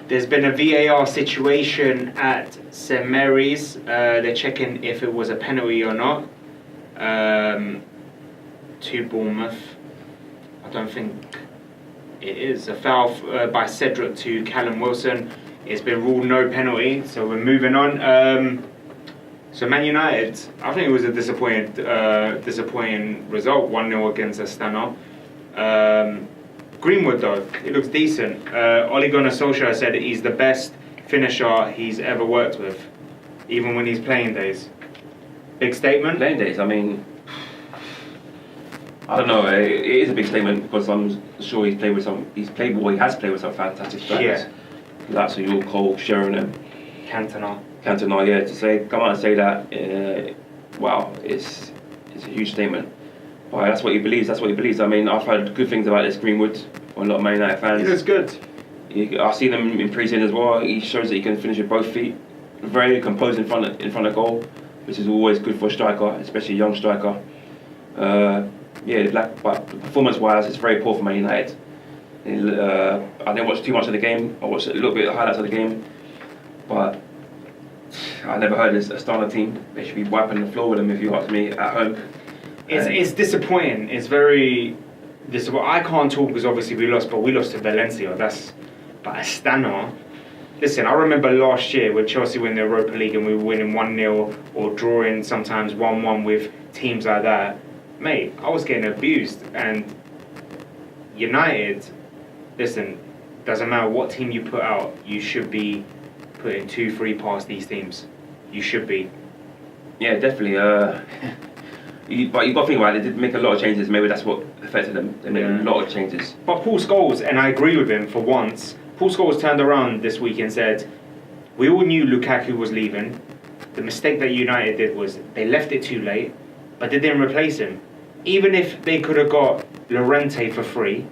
There's been a VAR situation at St Mary's. They're checking if it was a penalty or not to Bournemouth. I don't think it is. A foul by Cedric to Callum Wilson. It's been ruled no penalty, so we're moving on. So Man United, I think it was a disappointing result, 1-0 against Astana. Greenwood though, he looks decent. Ole Gunnar Solskjaer said that he's the best finisher he's ever worked with, even when he's playing days. Big statement? Playing days, I mean, I don't know, it is a big statement because I'm sure he has played with some fantastic players. Yeah. That's York, Cole, Sheringham, Cantona, yeah, to come out and say that, wow, it's a huge statement. But that's what he believes. I mean, I've heard good things about this Greenwood from a lot of Man United fans. he looks good. I've seen him in pre-season as well. He shows that he can finish with both feet. Very composed in front of goal, which is always good for a striker, especially a young striker. But performance-wise, it's very poor for Man United. I didn't watch too much of the game. I watched a little bit of the highlights of the game, but I never heard this Astana team. They should be wiping the floor with them, if you ask me, at home. It's disappointing. It's very this is what I can't talk because obviously we lost, but we lost to Valencia. But Astana. Listen, I remember last year when Chelsea won the Europa League and we were winning 1-0 or drawing sometimes 1-1 with teams like that. Mate, I was getting abused. And United, listen, doesn't matter what team you put out, you should be putting 2-3 past these teams. You should be. Yeah, definitely. But you got to think about it, they did make a lot of changes. Maybe that's what affected them. They made a lot of changes. But Paul Scholes, and I agree with him for once, Paul Scholes turned around this week and said, we all knew Lukaku was leaving. The mistake that United did was they left it too late, but they didn't replace him. Even if they could have got Llorente for free,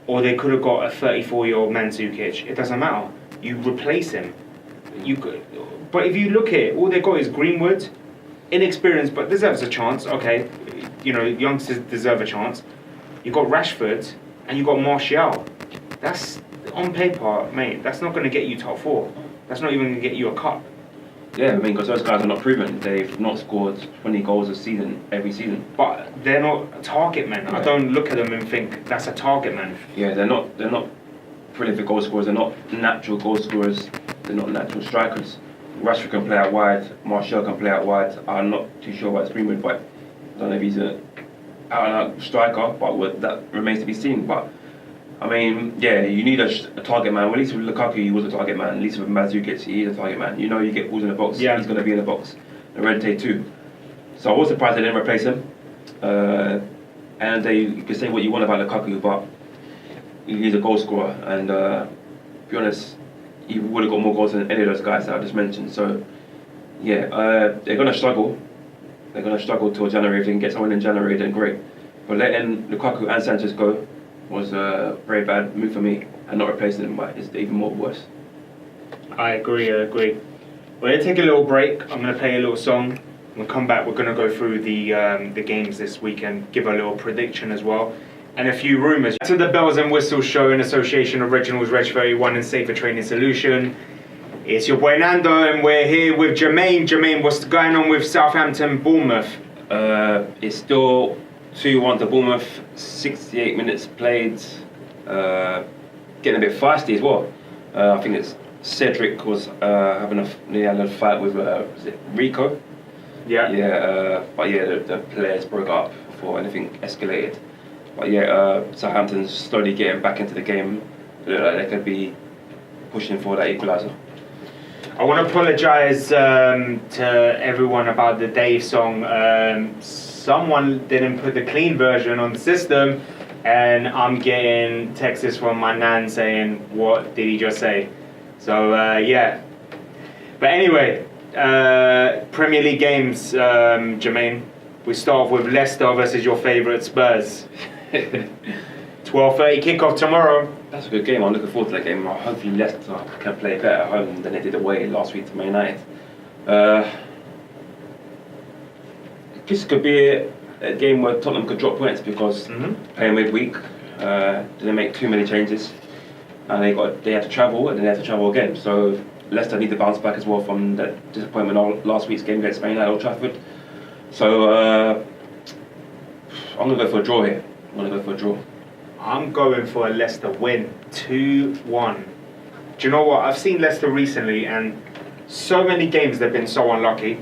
or they could have got a 34-year-old Mandzukic, it doesn't matter. You replace him. But if you look at it, all they got is Greenwood, inexperienced but deserves a chance. Okay, youngsters deserve a chance. You got Rashford and you got Martial. That's on paper, mate. That's not going to get you top 4. That's not even going to get you a cup. Yeah, I mean, because those guys are not proven. They've not scored 20 goals a season every season. But they're not target men. Yeah. I don't look at them and think that's a target man. Yeah, they're not prolific goal scorers. They're not natural goal scorers. They're not natural strikers. Rashford can play out wide. Martial can play out wide. I'm not too sure about Greenwood, but I don't know if he's an out-and-out striker. But that remains to be seen. But I mean, yeah, you need a target man. Well, at least with Lukaku, he was a target man. At least with Mandzukic, he is a target man. You get balls in the box, he's going to be in the box. Llorente too. So I was surprised they didn't replace him. And you can say what you want about Lukaku, but he's a goal scorer. And to be honest, he would have got more goals than any of those guys that I just mentioned. So, yeah, they're going to struggle. They're going to struggle till January. If they can get someone in January, then great. But letting Lukaku and Sanchez go was a very bad move for me, and not replacing them is even more worse. I agree. We're going to take a little break. I'm going to play a little song. We'll come back. We're going to go through the games this weekend, give a little prediction as well, and a few rumours. To the Bells and Whistles show in association Originals, Reg 31 and Safer Training Solution. It's your boy Nando, and we're here with Jermaine. Jermaine, what's going on with Southampton, Bournemouth? It's still 2-1 to Bournemouth, 68 minutes played, getting a bit feisty as well. I think it's Cedric was having a fight with was it Rico? Yeah. Yeah, but yeah, the players broke up before anything escalated. But yeah, Southampton's slowly getting back into the game. Look like they could be pushing for that equaliser. I want to apologise to everyone about the Dave song. Someone didn't put the clean version on the system, and I'm getting texts from my nan saying, what did he just say? So yeah. But anyway, Premier League games, Jermaine. We start off with Leicester versus your favourite Spurs. 12:30 kickoff tomorrow. That's a good game. I'm looking forward to that game. Hopefully Leicester can play better at home than they did away last week to Man United. This could be a game where Tottenham could drop points because playing midweek, didn't make too many changes, and they had to travel and then they had to travel again. So Leicester need to bounce back as well from that disappointment last week's game against Man United at Old Trafford. So I'm gonna go for a draw here. I'm going for a Leicester win, 2-1. Do you know what? I've seen Leicester recently, and so many games they've been so unlucky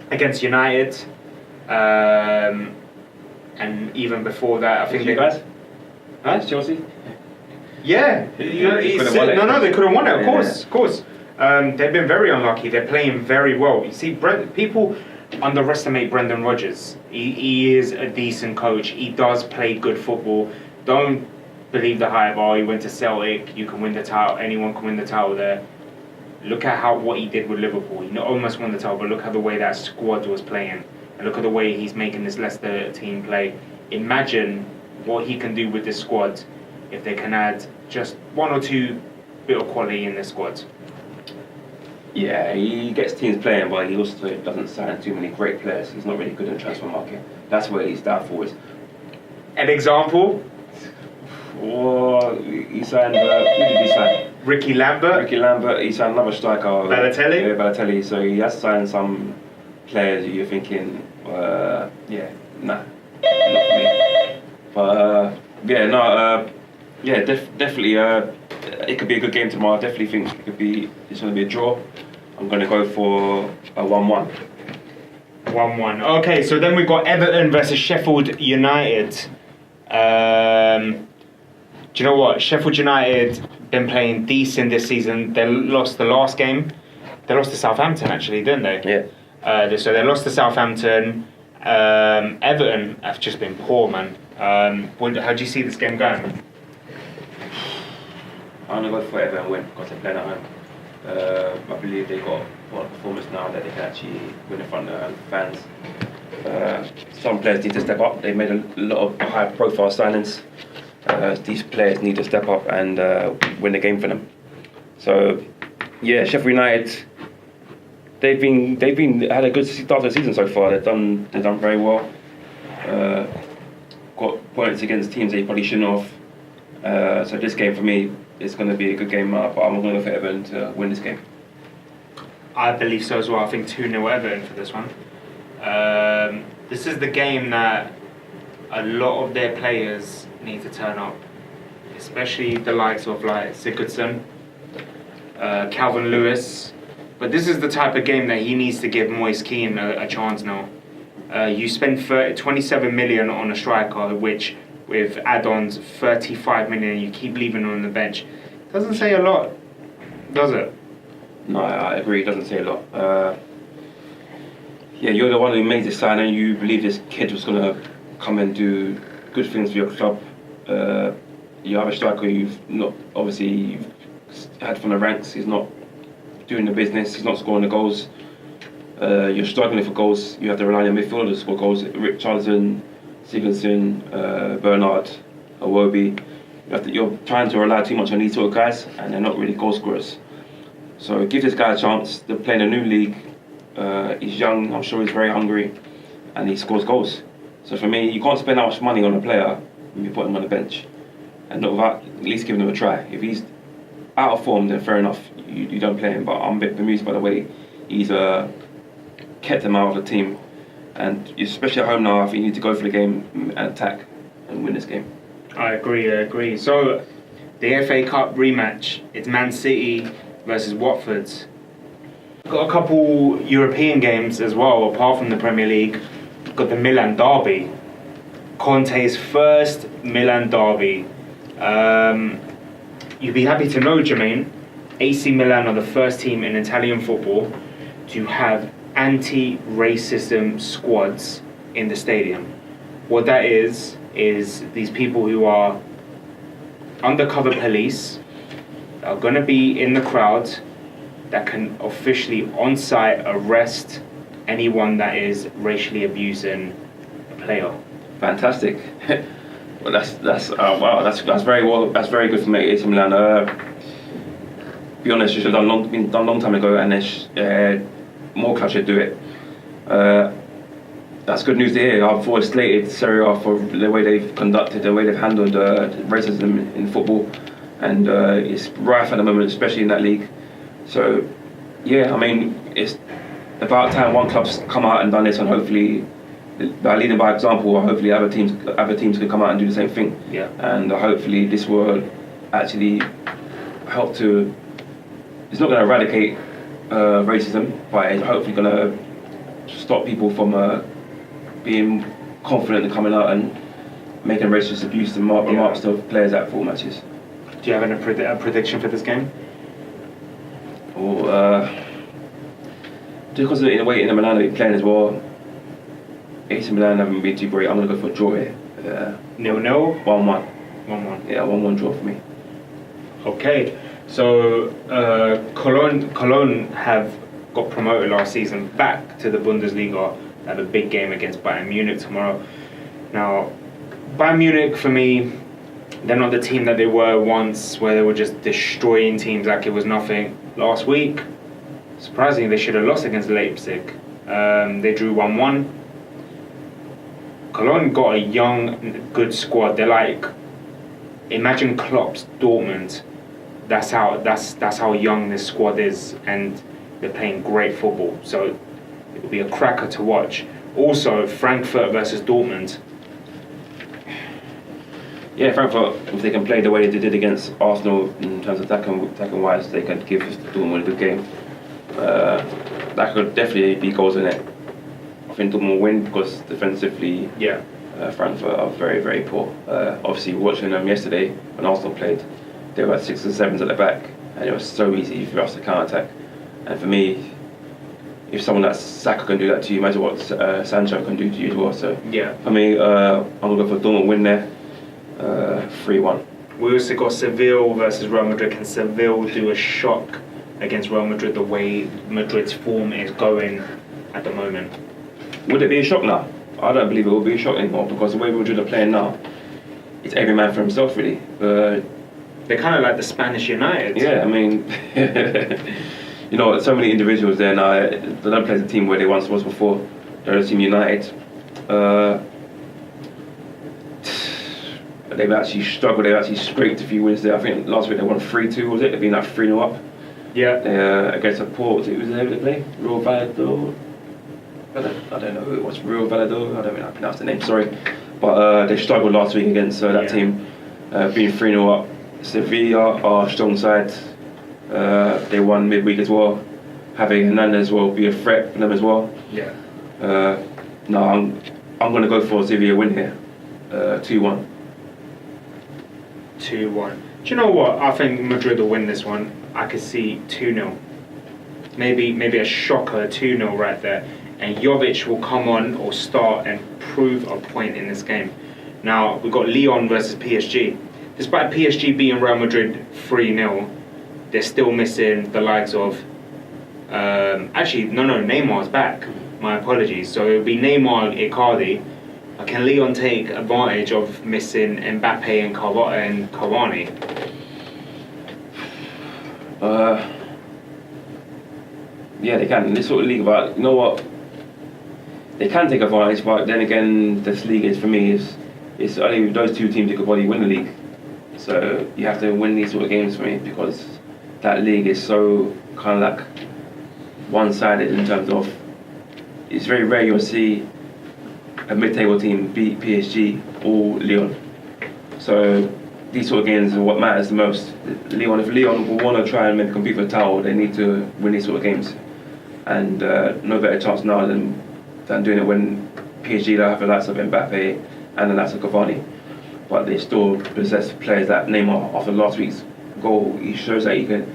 against United. And even before that, I think you guys? Huh? Chelsea? Yeah. They could have won it. Of course. They've been very unlucky. They're playing very well. You see, people underestimate Brendan Rodgers. He is a decent coach. He does play good football. Don't believe the hype. Oh, he went to Celtic. You can win the title. Anyone can win the title there. Look at what he did with Liverpool. He not almost won the title, but look at the way that squad was playing. And look at the way he's making this Leicester team play. Imagine what he can do with this squad if they can add just one or two bit of quality in this squad. Yeah, he gets teams playing, but he also doesn't sign too many great players. He's not really good in the transfer market. That's where his downfall is. An example? Or he signed, who did he sign? Ricky Lambert. He signed another striker. Balotelli? Yeah, Balotelli. So he has signed some players that you're thinking, nah, not for me. But Yeah, no, definitely. It could be a good game tomorrow. I definitely think it's going to be a draw. I'm going to go for a 1-1. 1-1. Okay, so then we've got Everton versus Sheffield United. Do you know what? Sheffield United been playing decent this season. They lost the last game. They lost to Southampton, actually, didn't they? Yeah. So they lost to Southampton. Everton have just been poor, man. How do you see this game going? I'm going to go for Everton win because they're playing at home. I believe they got a performance now that they can actually win in front of fans. Some players need to step up. They made a lot of high-profile signings. These players need to step up and win the game for them. So, yeah, Sheffield United. They've had a good start to the season so far. They've done very well. Got points against teams they probably shouldn't have. So this game for me is going to be a good game, but I'm going to go for Everton to win this game. I believe so as well. I think 2-0 Everton for this one. This is the game that a lot of their players need to turn up, especially the likes of like Sigurdsson, Calvin Lewis. But this is the type of game that he needs to give Moise Keane a chance now. You spend 27 million on a striker, which with add-ons 35 million, you keep leaving him on the bench. Doesn't say a lot, does it? No, I agree. It doesn't say a lot. Yeah, you're the one who made this signing. You believe this kid was going to come and do good things for your club. You have a striker you've had from the ranks. He's not doing the business. He's not scoring the goals. You're struggling for goals. You have to rely on midfielders to score goals. Richarlison, Sigurdsson, Bernard, Iwobi. You're trying to rely too much on these sort of guys, and they're not really goal scorers. So give this guy a chance. They're playing a new league. He's young. I'm sure he's very hungry, and he scores goals. So for me, you can't spend that much money on a player when you put him on the bench, and not without at least giving him a try. If he's out of form, then fair enough. You don't play him. But I'm a bit bemused by the way he's kept him out of the team, and especially at home now, I think you need to go for the game and attack and win this game. I agree. So, the FA Cup rematch, it's Man City versus Watford. Got a couple European games as well, apart from the Premier League. Got the Milan derby. Conte's first Milan derby. You'd be happy to know, Jermaine, AC Milan are the first team in Italian football to have anti-racism squads in the stadium. What that is these people who are undercover police are going to be in the crowd that can officially on-site arrest anyone that is racially abusing a player. Fantastic. Well, that's very well. That's very good for me, AC Milan. Be honest, it should have been done a long time ago, and more clubs should do it. That's good news to hear. I've always slated Serie A for the way they've conducted, the way they've handled racism in football, and it's rife at the moment, especially in that league. So, yeah, I mean, it's about time one club's come out and done this, and hopefully, by leading by example, hopefully other teams can come out and do the same thing. Yeah. And hopefully this will actually help to. It's not going to eradicate racism, but it's hopefully going to stop people from being confident in coming out and making racist abuse and remarks to players at football matches. Do you have a prediction for this game? Because of the way Inter Milan are playing as well, AC Milan haven't been too great. I'm going to go for a draw here. 0-0? 1-1. 1-1. Yeah, 1-1 draw for me. Okay, so Cologne have got promoted last season back to the Bundesliga. They have a big game against Bayern Munich tomorrow. Now, Bayern Munich, for me, they're not the team that they were once, where they were just destroying teams like it was nothing. Last week, surprisingly, they should have lost against Leipzig. They drew 1-1. Cologne got a young, good squad. They're like, imagine Klopp's Dortmund. That's how young this squad is, and they're playing great football. So it will be a cracker to watch. Also, Frankfurt versus Dortmund. Yeah, Frankfurt, if they can play the way they did against Arsenal in terms of attacking wise, they can give Dortmund a good game. That could definitely be goals in it. I think Dortmund will win because defensively, Frankfurt are very, very poor. Obviously, watching them yesterday when Arsenal played, they were at 6 and 7s at the back, and it was so easy for us to counter-attack. And for me, if someone like Saka can do that to you, imagine what Sancho can do to you as well. So for me, I'm going to go for Dortmund win there, 3-1. We also got Seville versus Real Madrid. Can Seville do a shock against Real Madrid the way Madrid's form is going at the moment? Would it be a shock now? I don't believe it will be a shock anymore because the way Madrid are playing now, it's every man for himself really. They're kind of like the Spanish United. Yeah, I mean, you know, so many individuals there now. They don't play the team where they once was before. They're a team United. They've actually struggled. They've actually scraped a few wins there. I think last week they won 3-2. Was it? They've been like 3-0 up. Yeah. Against a Port. Who was there to play? Real Valladolid. I don't know who it was. Real Valladolid. I don't know how to pronounce the name. Sorry, but they struggled last week against that team, being 3-0 up. Sevilla are a strong side. They won midweek as well. Having Hernandez will be a threat for them as well. Yeah. No, I'm going to go for Sevilla win here. 2-1. 2-1. Do you know what? I think Madrid will win this one. I could see 2-0. Maybe a shocker 2-0 right there. And Jovic will come on or start and prove a point in this game. Now, we've got Lyon versus PSG. Despite PSG beating Real Madrid 3-0, they're still missing the likes of... Neymar's back. My apologies. So it would be Neymar, Icardi. Can Lyon take advantage of missing Mbappe and Cavani? Yeah, they can. In this sort of league, but you know what? They can take advantage, but then again, this league is for me is only those two teams that could probably win the league. So you have to win these sort of games for me because that league is so kind of like one-sided in terms of it's very rare you'll see a mid-table team beat PSG or Lyon. So these sort of games are what matters the most. If Lyon will want to try and maybe compete for the title, they need to win these sort of games. And no better chance now than doing it when PSG don't have the likes of Mbappe and the likes of Cavani. But they still possess players like Neymar after last week's goal. He shows that he can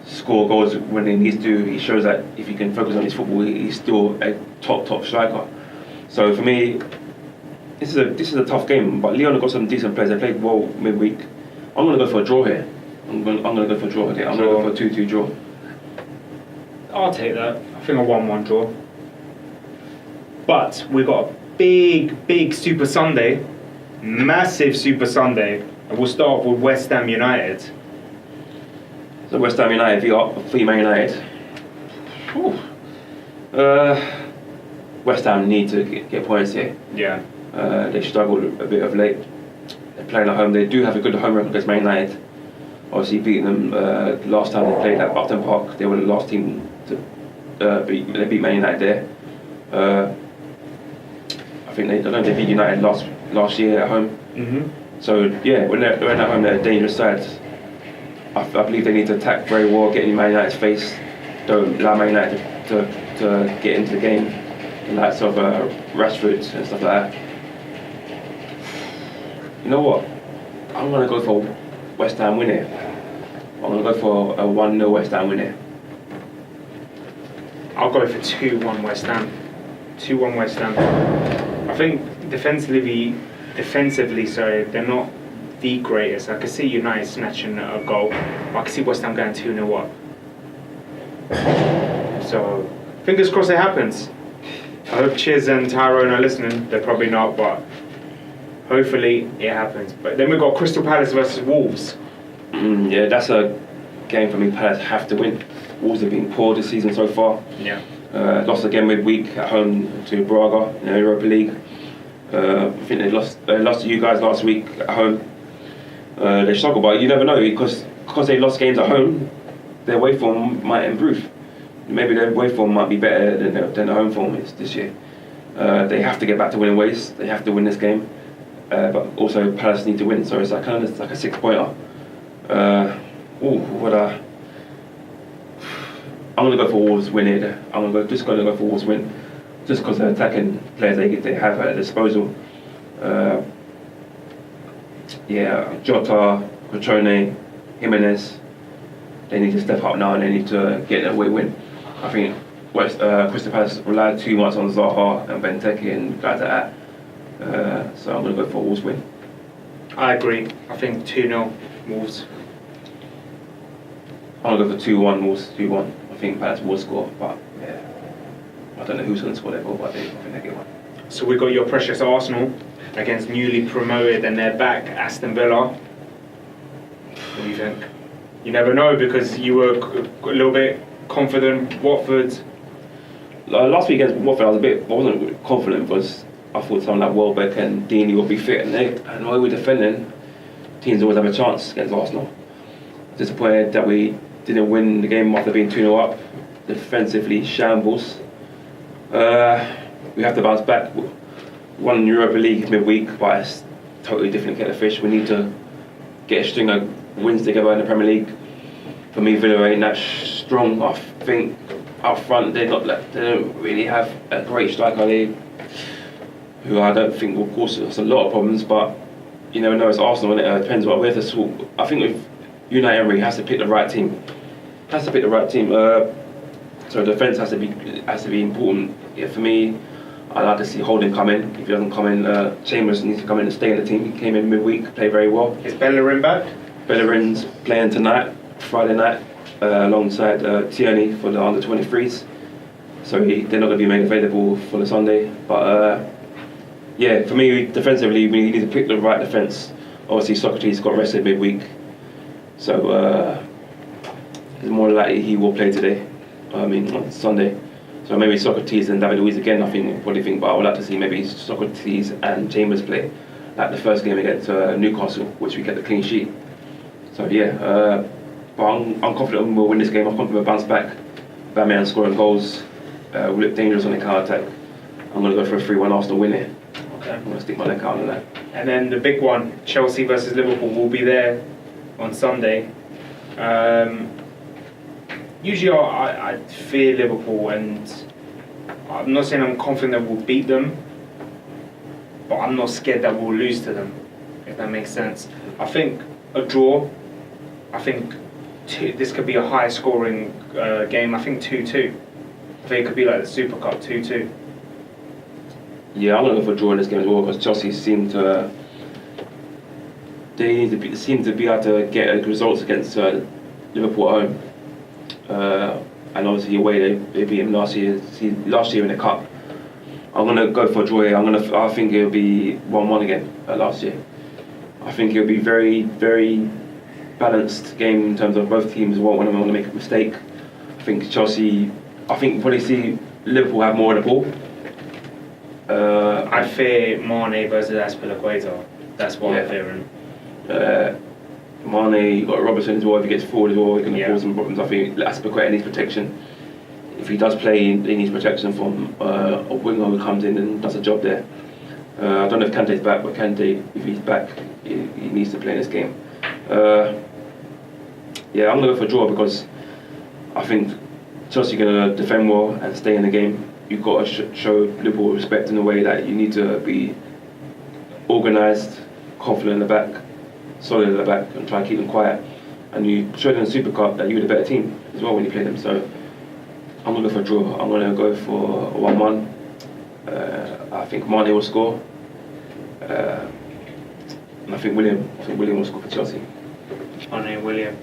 score goals when he needs to. He shows that if he can focus on his football, he's still a top striker. So for me, this is a tough game. But Lyon have got some decent players. They played well midweek. I'm going to go for a draw here. I'm going to go for a draw here. I'm going to go for a 2-2 draw. I'll take that. I think a 1-1 draw. But we got a big Super Sunday. Massive Super Sunday. And we'll start off with West Ham United. So West Ham United beat Man United. West Ham need to get points here. Yeah. They struggled a bit of late. They're playing at home. They do have a good home record against Man United. Obviously beating them last time they played at Upton Park. They were the last team to beat Man United there. I think they beat United last year at home. Mm-hmm. So yeah, when they're at home, they're a dangerous side. I believe they need to attack very well, get in Man United's face. Don't allow Man United to get into the game. The likes of Rashford and stuff like that. You know what? I'm going to go for West Ham win here. I'm going to go for a 1-0 West Ham win here. I'll go for 2-1 West Ham. 2-1 West Ham. I think defensively, they're not the greatest. I could see United snatching a goal, but I could see West Ham going 2-0 up. So, fingers crossed it happens. I hope Chiz and Tyrone are listening. They're probably not, but hopefully it happens. But then we've got Crystal Palace versus Wolves. Yeah, that's a game for me. Palace have to win. Wolves have been poor this season so far. Yeah. Lost again midweek at home to Braga in the Europa League. I think they lost to you guys last week at home. They struggle, but you never know because they lost games at home. Their away form might improve. Maybe their away form might be better than the home form is this year. They have to get back to winning ways. They have to win this game. but also Palace need to win, so it's like kind of like a 6-pointer. I'm gonna go for Wolves win here. I'm gonna go for Wolves win, just because the attacking players they have at their disposal. Jota, Cotrone, Jimenez, they need to step up now and they need to get an away win. I think Crystal Palace relied too much on Zaha and Benteke and guys like that. So I'm going to go for Wolves win. I agree. I think 2-0 Wolves. I'm going to go for 2-1 Wolves, 2-1. I think Palace will score, but yeah, I don't know who's going to score that goal, but I think they get one. So we got your precious Arsenal against newly promoted and they're back Aston Villa. What do you think? You never know, because you were a little bit confident. Watford. Last week against Watford, I wasn't confident because I thought someone like Welbeck and Deeney would be fit, and while we were defending, teams always have a chance against Arsenal. Disappointed that we didn't win the game after being 2-0 up. Defensively, shambles. We have to bounce back. Won Europa League midweek, but it's totally different kettle of fish. We need to get a string of wins together in the Premier League. For me, Villa ain't that strong. I think up front they don't really have a great striker, who I don't think will cause us a lot of problems. But you never know, it's Arsenal, and it depends what we have to sort. I think with Unai Emery has to pick the right team. So defence has to be important. Yeah, for me, I'd like to see Holding come in. If he doesn't come in, Chambers needs to come in and stay in the team. He came in midweek, played very well. Is Bellerin back? Bellerin's playing tonight, Friday night, alongside Tierney for the under-23s. So they're not going to be made available for the Sunday. But for me, defensively, we need to pick the right defence. Obviously, Socrates got rested midweek, so it's more likely he will play today. On Sunday. So maybe Socrates and David Luiz again. But I would like to see maybe Socrates and Chambers play, like the first game against Newcastle, which we get the clean sheet. So but I'm confident we'll win this game. I'm confident we'll bounce back. Batman scoring goals. We look dangerous on the counter attack. I'm going to go for a 3-1 Arsenal win here. Okay. I'm going to stick my neck out on that. And then the big one, Chelsea versus Liverpool, will be there on Sunday. Usually I fear Liverpool, and I'm not saying I'm confident that we'll beat them, but I'm not scared that we'll lose to them, if that makes sense. I think a draw. I think this could be a high scoring game. I think 2-2. I think it could be like the Super Cup, 2-2. Yeah, I'm going to go for a draw in this game as well, because Chelsea seem to be able to get results against Liverpool at home. And obviously away they beat him last year in the cup. I'm going to go for a draw here. I think it'll be 1-1 again last year. I think it'll be very, very balanced game in terms of both teams won't want to make a mistake. I think probably see Liverpool have more of the ball. I fear Mane versus Azpilicueta. That's what I'm fearing. Mane, you've got Robertson as well. If he gets forward as well, he can cause some problems. I think Azpilicueta needs protection. If he does play, he needs protection from a winger who comes in and does a job there. I don't know if Kante's back, but Kante, if he's back, he needs to play in this game. I'm going to go for a draw, because I think Chelsea are going to defend well and stay in the game. You've got to show Liverpool respect in a way that you need to be organised, confident in the back, solid in the back, and try and keep them quiet. And you showed in the Super Cup that you were the better team as well when you played them. So I'm going to go for a draw. I'm going to go for a 1-1. I think Mane will score. And I think William will score for Chelsea. Mane, William.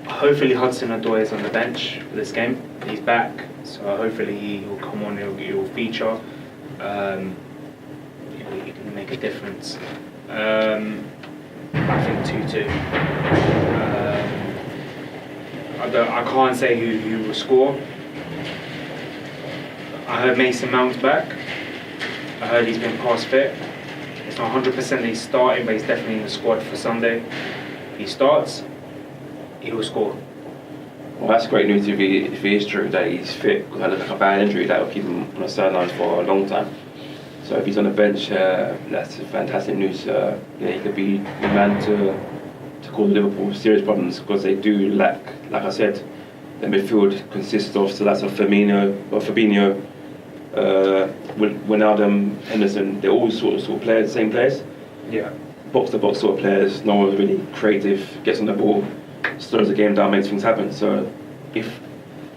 Hopefully Hudson-Odoi is on the bench for this game. He's back, so hopefully he will come on. He will feature. He can make a difference. I think 2-2. I can't say who will score. I heard Mason Mount's back. I heard he's been past fit. It's not 100% that he's starting, but he's definitely in the squad for Sunday. If he starts, he will score. Well, that's great news if it is true that he's fit, because I had like a bad injury that will keep him on the sidelines for a long time. So if he's on the bench, that's fantastic news. He could be the man to cause Liverpool serious problems, because they do lack, like I said, the midfield consists of, so that's Fabinho, Wijnaldum, Henderson. They're all sort of players, same players. Yeah. Box to box sort of players. No one's really creative, gets on the ball, slows the game down, makes things happen. So if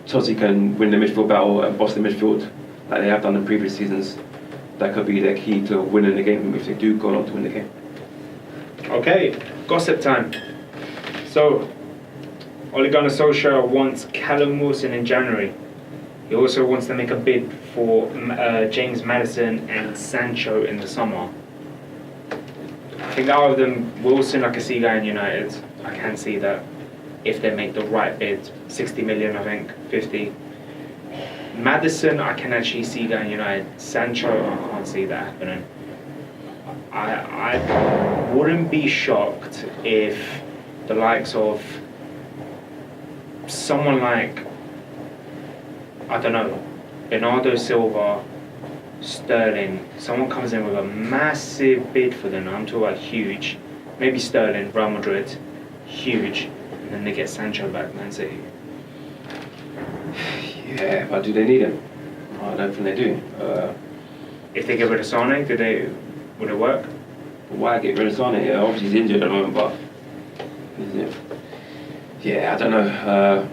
Chelsea can win the midfield battle and boss the midfield like they have done in previous seasons, that could be their key to winning the game if they do go on to win the game. Okay, gossip time. So, Ole Gunnar Solskjaer wants Callum Wilson in January. He also wants to make a bid for James Maddison and Sancho in the summer. I think out of them, Wilson I can see going United. I can see that if they make the right bid. 60 million, I think, 50. Maddison I can actually see going United. Sancho I can't see that happening. I wouldn't be shocked if the likes of someone like, I don't know, Bernardo Silva, Sterling, someone comes in with a massive bid for them. I'm talking about huge. Maybe Sterling, Real Madrid, huge, and then they get Sancho back, Man City. Yeah, but do they need him? I don't think they do. If they get rid of Sane, would it work? Why get rid of Sane? Yeah, obviously he's injured at the moment, but yeah, I don't know.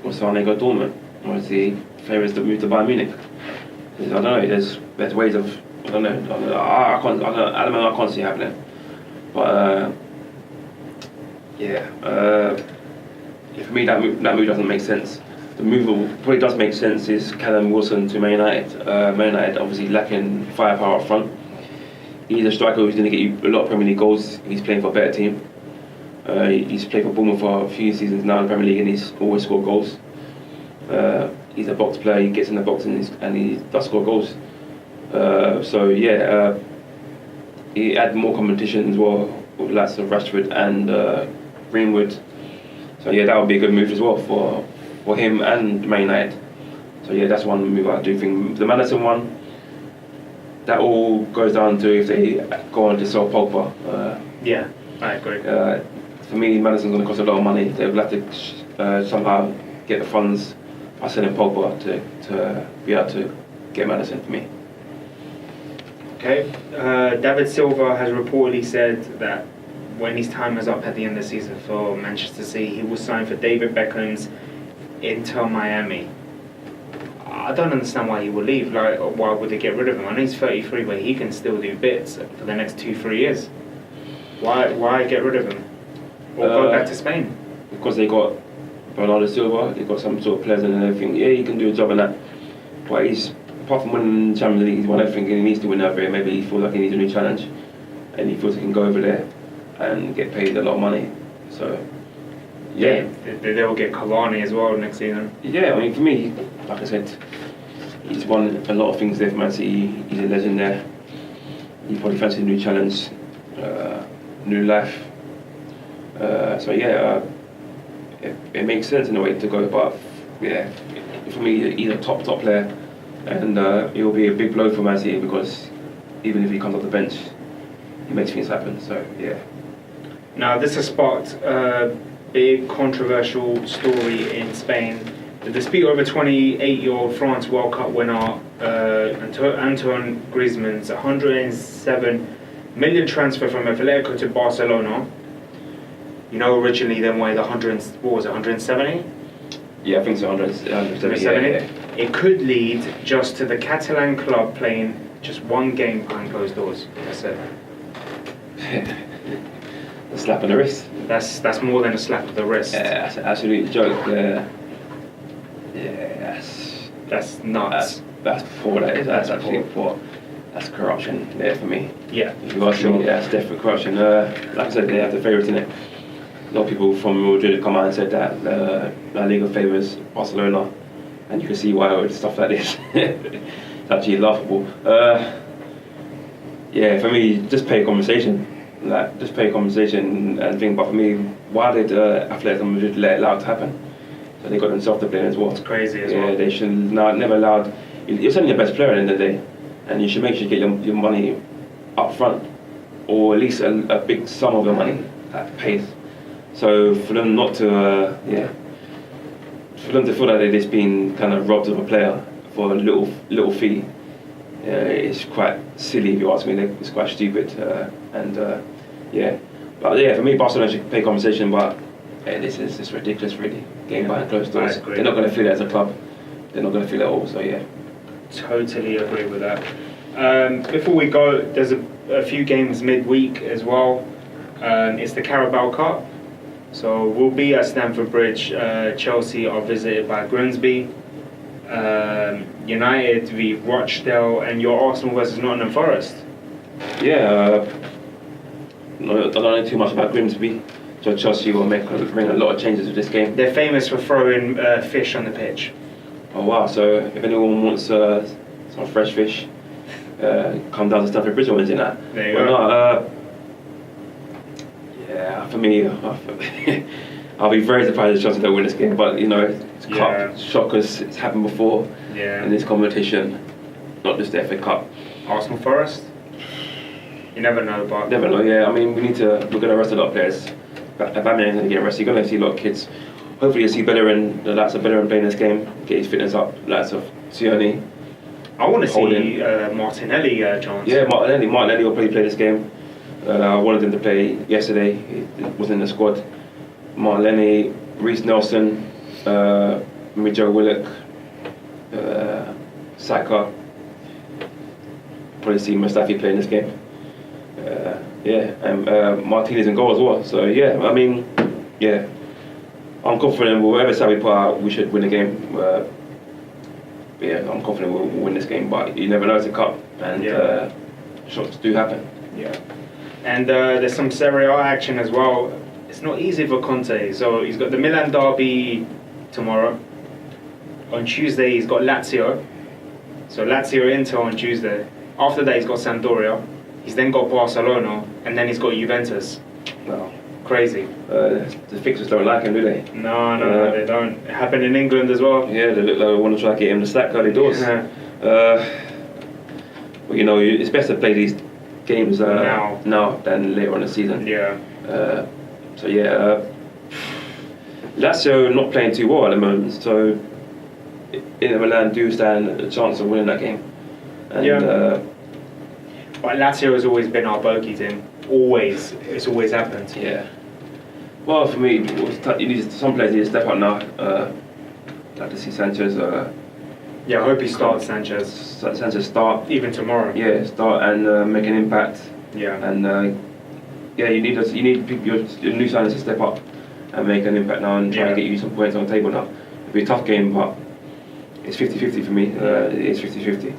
Will Sane go Dortmund? Or is he favours to move to Bayern Munich? I don't know. There's ways of, I don't know. I can't see it happening. But for me that move doesn't make sense. The move probably does make sense is Callum Wilson to Man United. Man United obviously lacking firepower up front. He's a striker who's going to get you a lot of Premier League goals if he's playing for a better team. He's played for Bournemouth for a few seasons now in the Premier League, and he's always scored goals. He's a box player, he gets in the box and he does score goals. He had more competition as well with lots of Rashford and Greenwood. So yeah, that would be a good move as well for him and Man United. So yeah, that's one move I do think. The Maddison one, that all goes down to if they go on to sell Pogba. Yeah, I agree. For me, Maddison's going to cost a lot of money. They will have to somehow get the funds by selling Pogba to be able to get Maddison for me. Okay, David Silva has reportedly said that when his time is up at the end of the season for Manchester City, he will sign for David Beckham's Inter Miami. I don't understand why he would leave. Like, why would they get rid of him? I know he's 33, but he can still do bits for the next 2-3 years. Why get rid of him? Or go back to Spain? Because they got Bernardo Silva, they got some sort of players and everything. Yeah, he can do a job in that. But he's, apart from winning the Champions League, he's won everything, and he needs to win over here. Maybe he feels like he needs a new challenge, and he feels he can go over there and get paid a lot of money. So, yeah. They'll get Cavani as well next season. Yeah, I mean, for me, like I said, he's won a lot of things there for Man City. He's a legend there. He probably fancies a new challenge, new life. It makes sense in a way to go, but yeah, for me, he's a top player, and it will be a big blow for Man City because even if he comes off the bench, he makes things happen. So yeah. Now this has sparked a big controversial story in Spain. The dispute over 28-year-old France World Cup winner Antoine Griezmann's 107 million transfer from Atletico to Barcelona. You know, originally they wanted 170? Yeah, I think so, 170. Yeah. It could lead just to the Catalan club playing just one game behind closed doors. That's it. A slap on the wrist. That's more than a slap of the wrist. Yeah, that's an absolute joke. That's nuts. That's poor. That is. That's actually poor. That's corruption there for me. Yeah. If you ask me, that's definitely corruption. Like I said, they have the favourites in it. A lot of people from Madrid have come out and said that La Liga favours Barcelona, and you can see why with stuff like this. It's actually laughable. Yeah, for me, just pay a conversation. Just pay a conversation and think. But for me, why did Atletico Madrid allow it to happen? So they got themselves to blame as well. It's crazy as well. Yeah, they should never allowed. You're sending your best player at the end of the day, and you should make sure you get your money up front, or at least a big sum of your money at pace. So for them not to, for them to feel like they've just been kind of robbed of a player for a little fee, it's quite silly if you ask me. It's quite stupid, But yeah, for me, Barcelona should pay compensation, but this is ridiculous, really. Game behind closed doors. They're not going to feel it as a club. They're not going to feel it at all. So yeah. Totally agree with that. Before we go, there's a few games midweek as well. It's the Carabao Cup. So we'll be at Stamford Bridge. Chelsea are visited by Grimsby. United v Rochdale, and your Arsenal versus Nottingham Forest. Yeah, I don't know too much about Grimsby. So Chelsea will bring a lot of changes to this game. They're famous for throwing fish on the pitch. Oh wow! So if anyone wants some fresh fish, come down to Stamford Bridge and Wednesday night. There you go. Yeah, for me, I'll be very surprised if Chelsea don't win this game. But it's cup shockers. It's happened before in this competition, not just the FA Cup. Arsenal Forest. You never know, but never know. Yeah, I mean, we're going to rest a lot of players. Aubameyang's going to get rested. You're going to see a lot of kids. Hopefully, you see the likes of Bellerin playing this game, get his fitness up. The likes of Tierney. I want to see Martinelli chance. Yeah, Martinelli will probably play this game. I wanted him to play yesterday. He was in the squad. Martinelli, Reece Nelson, Joe Willock, Saka. Probably see Mustafi playing this game. And Martinez in goal as well. So I mean, I'm confident whatever side we put out, we should win the game. I'm confident we'll win this game, but you never know, it's a cup, and shots do happen. Yeah. And there's some Serie A action as well. It's not easy for Conte. So he's got the Milan derby tomorrow. On Tuesday he's got Lazio. So Lazio Inter on Tuesday. After that he's got Sampdoria. He's then got Barcelona, and then he's got Juventus. Wow. Crazy. The fixers don't like him, do they? No, they don't. It happened in England as well. Yeah, they look like they want to try to get him to slack early doors. Well, it's best to play these games now than later on in the season. Yeah. Lazio not playing too well at the moment, so Inter Milan do stand a chance of winning that game. And, but Lazio has always been our bogey team. Always. It's always happened. Yeah. Well, for me, some players need to step up now. I'd like to see Sanchez. I hope he starts, Sanchez. Sanchez start. Even tomorrow. Yeah, start and make an impact. Yeah. And you need your new signers to step up and make an impact now and try to get you some points on the table now. It'll be a tough game, but it's 50-50 for me. It is 50-50.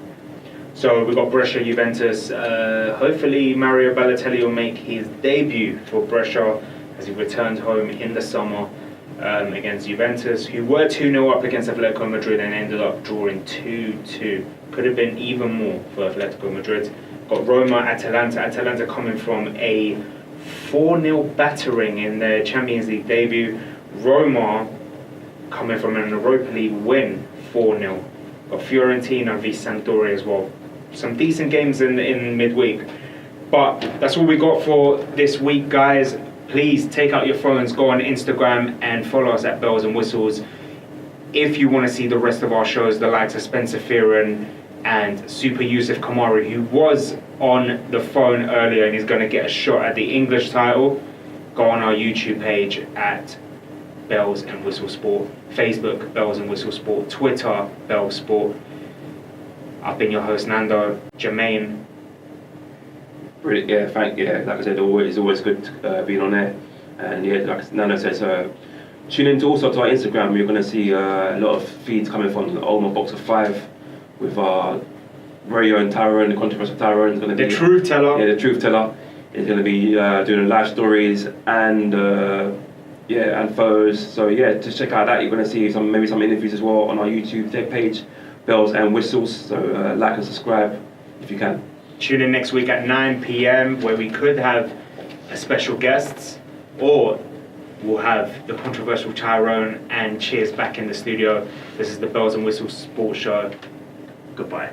So we've got Brescia, Juventus. Hopefully Mario Balotelli will make his debut for Brescia as he returned home in the summer against Juventus, who were 2-0 up against Atletico Madrid and ended up drawing 2-2. Could have been even more for Atletico Madrid. Got Roma, Atalanta. Atalanta coming from a 4-0 battering in their Champions League debut. Roma coming from an Europa League win, 4-0. Got Fiorentina v Sampdoria as well. Some decent games in midweek. But that's all we got for this week, guys. Please take out your phones, go on Instagram and follow us at Bells and Whistles. If you want to see the rest of our shows, the likes of Spencer Fearon and Super Youseff Khoumari, who was on the phone earlier and is going to get a shot at the English title, go on our YouTube page at Bells and Whistle Sport, Facebook Bells and Whistle Sport, Twitter Bells Sport. I've been your host Nando, Jermaine. Like I said, always good being on there. And like Nando says, tune in also to our Instagram. You're going to see a lot of feeds coming from the Ulma Box of 5 with our very own Tyrone, the controversial Tyrone. Is going to be the truth teller. Yeah, the truth teller is going to be doing live stories and photos. So just check out that. You're going to see maybe some interviews as well on our YouTube page, Bells and Whistles. So like and subscribe if you can. Tune in next week at 9 p.m. where we could have a special guests, or we'll have the controversial Tyrone and Cheers back in the studio. This is the Bells and Whistles Sports Show. Goodbye.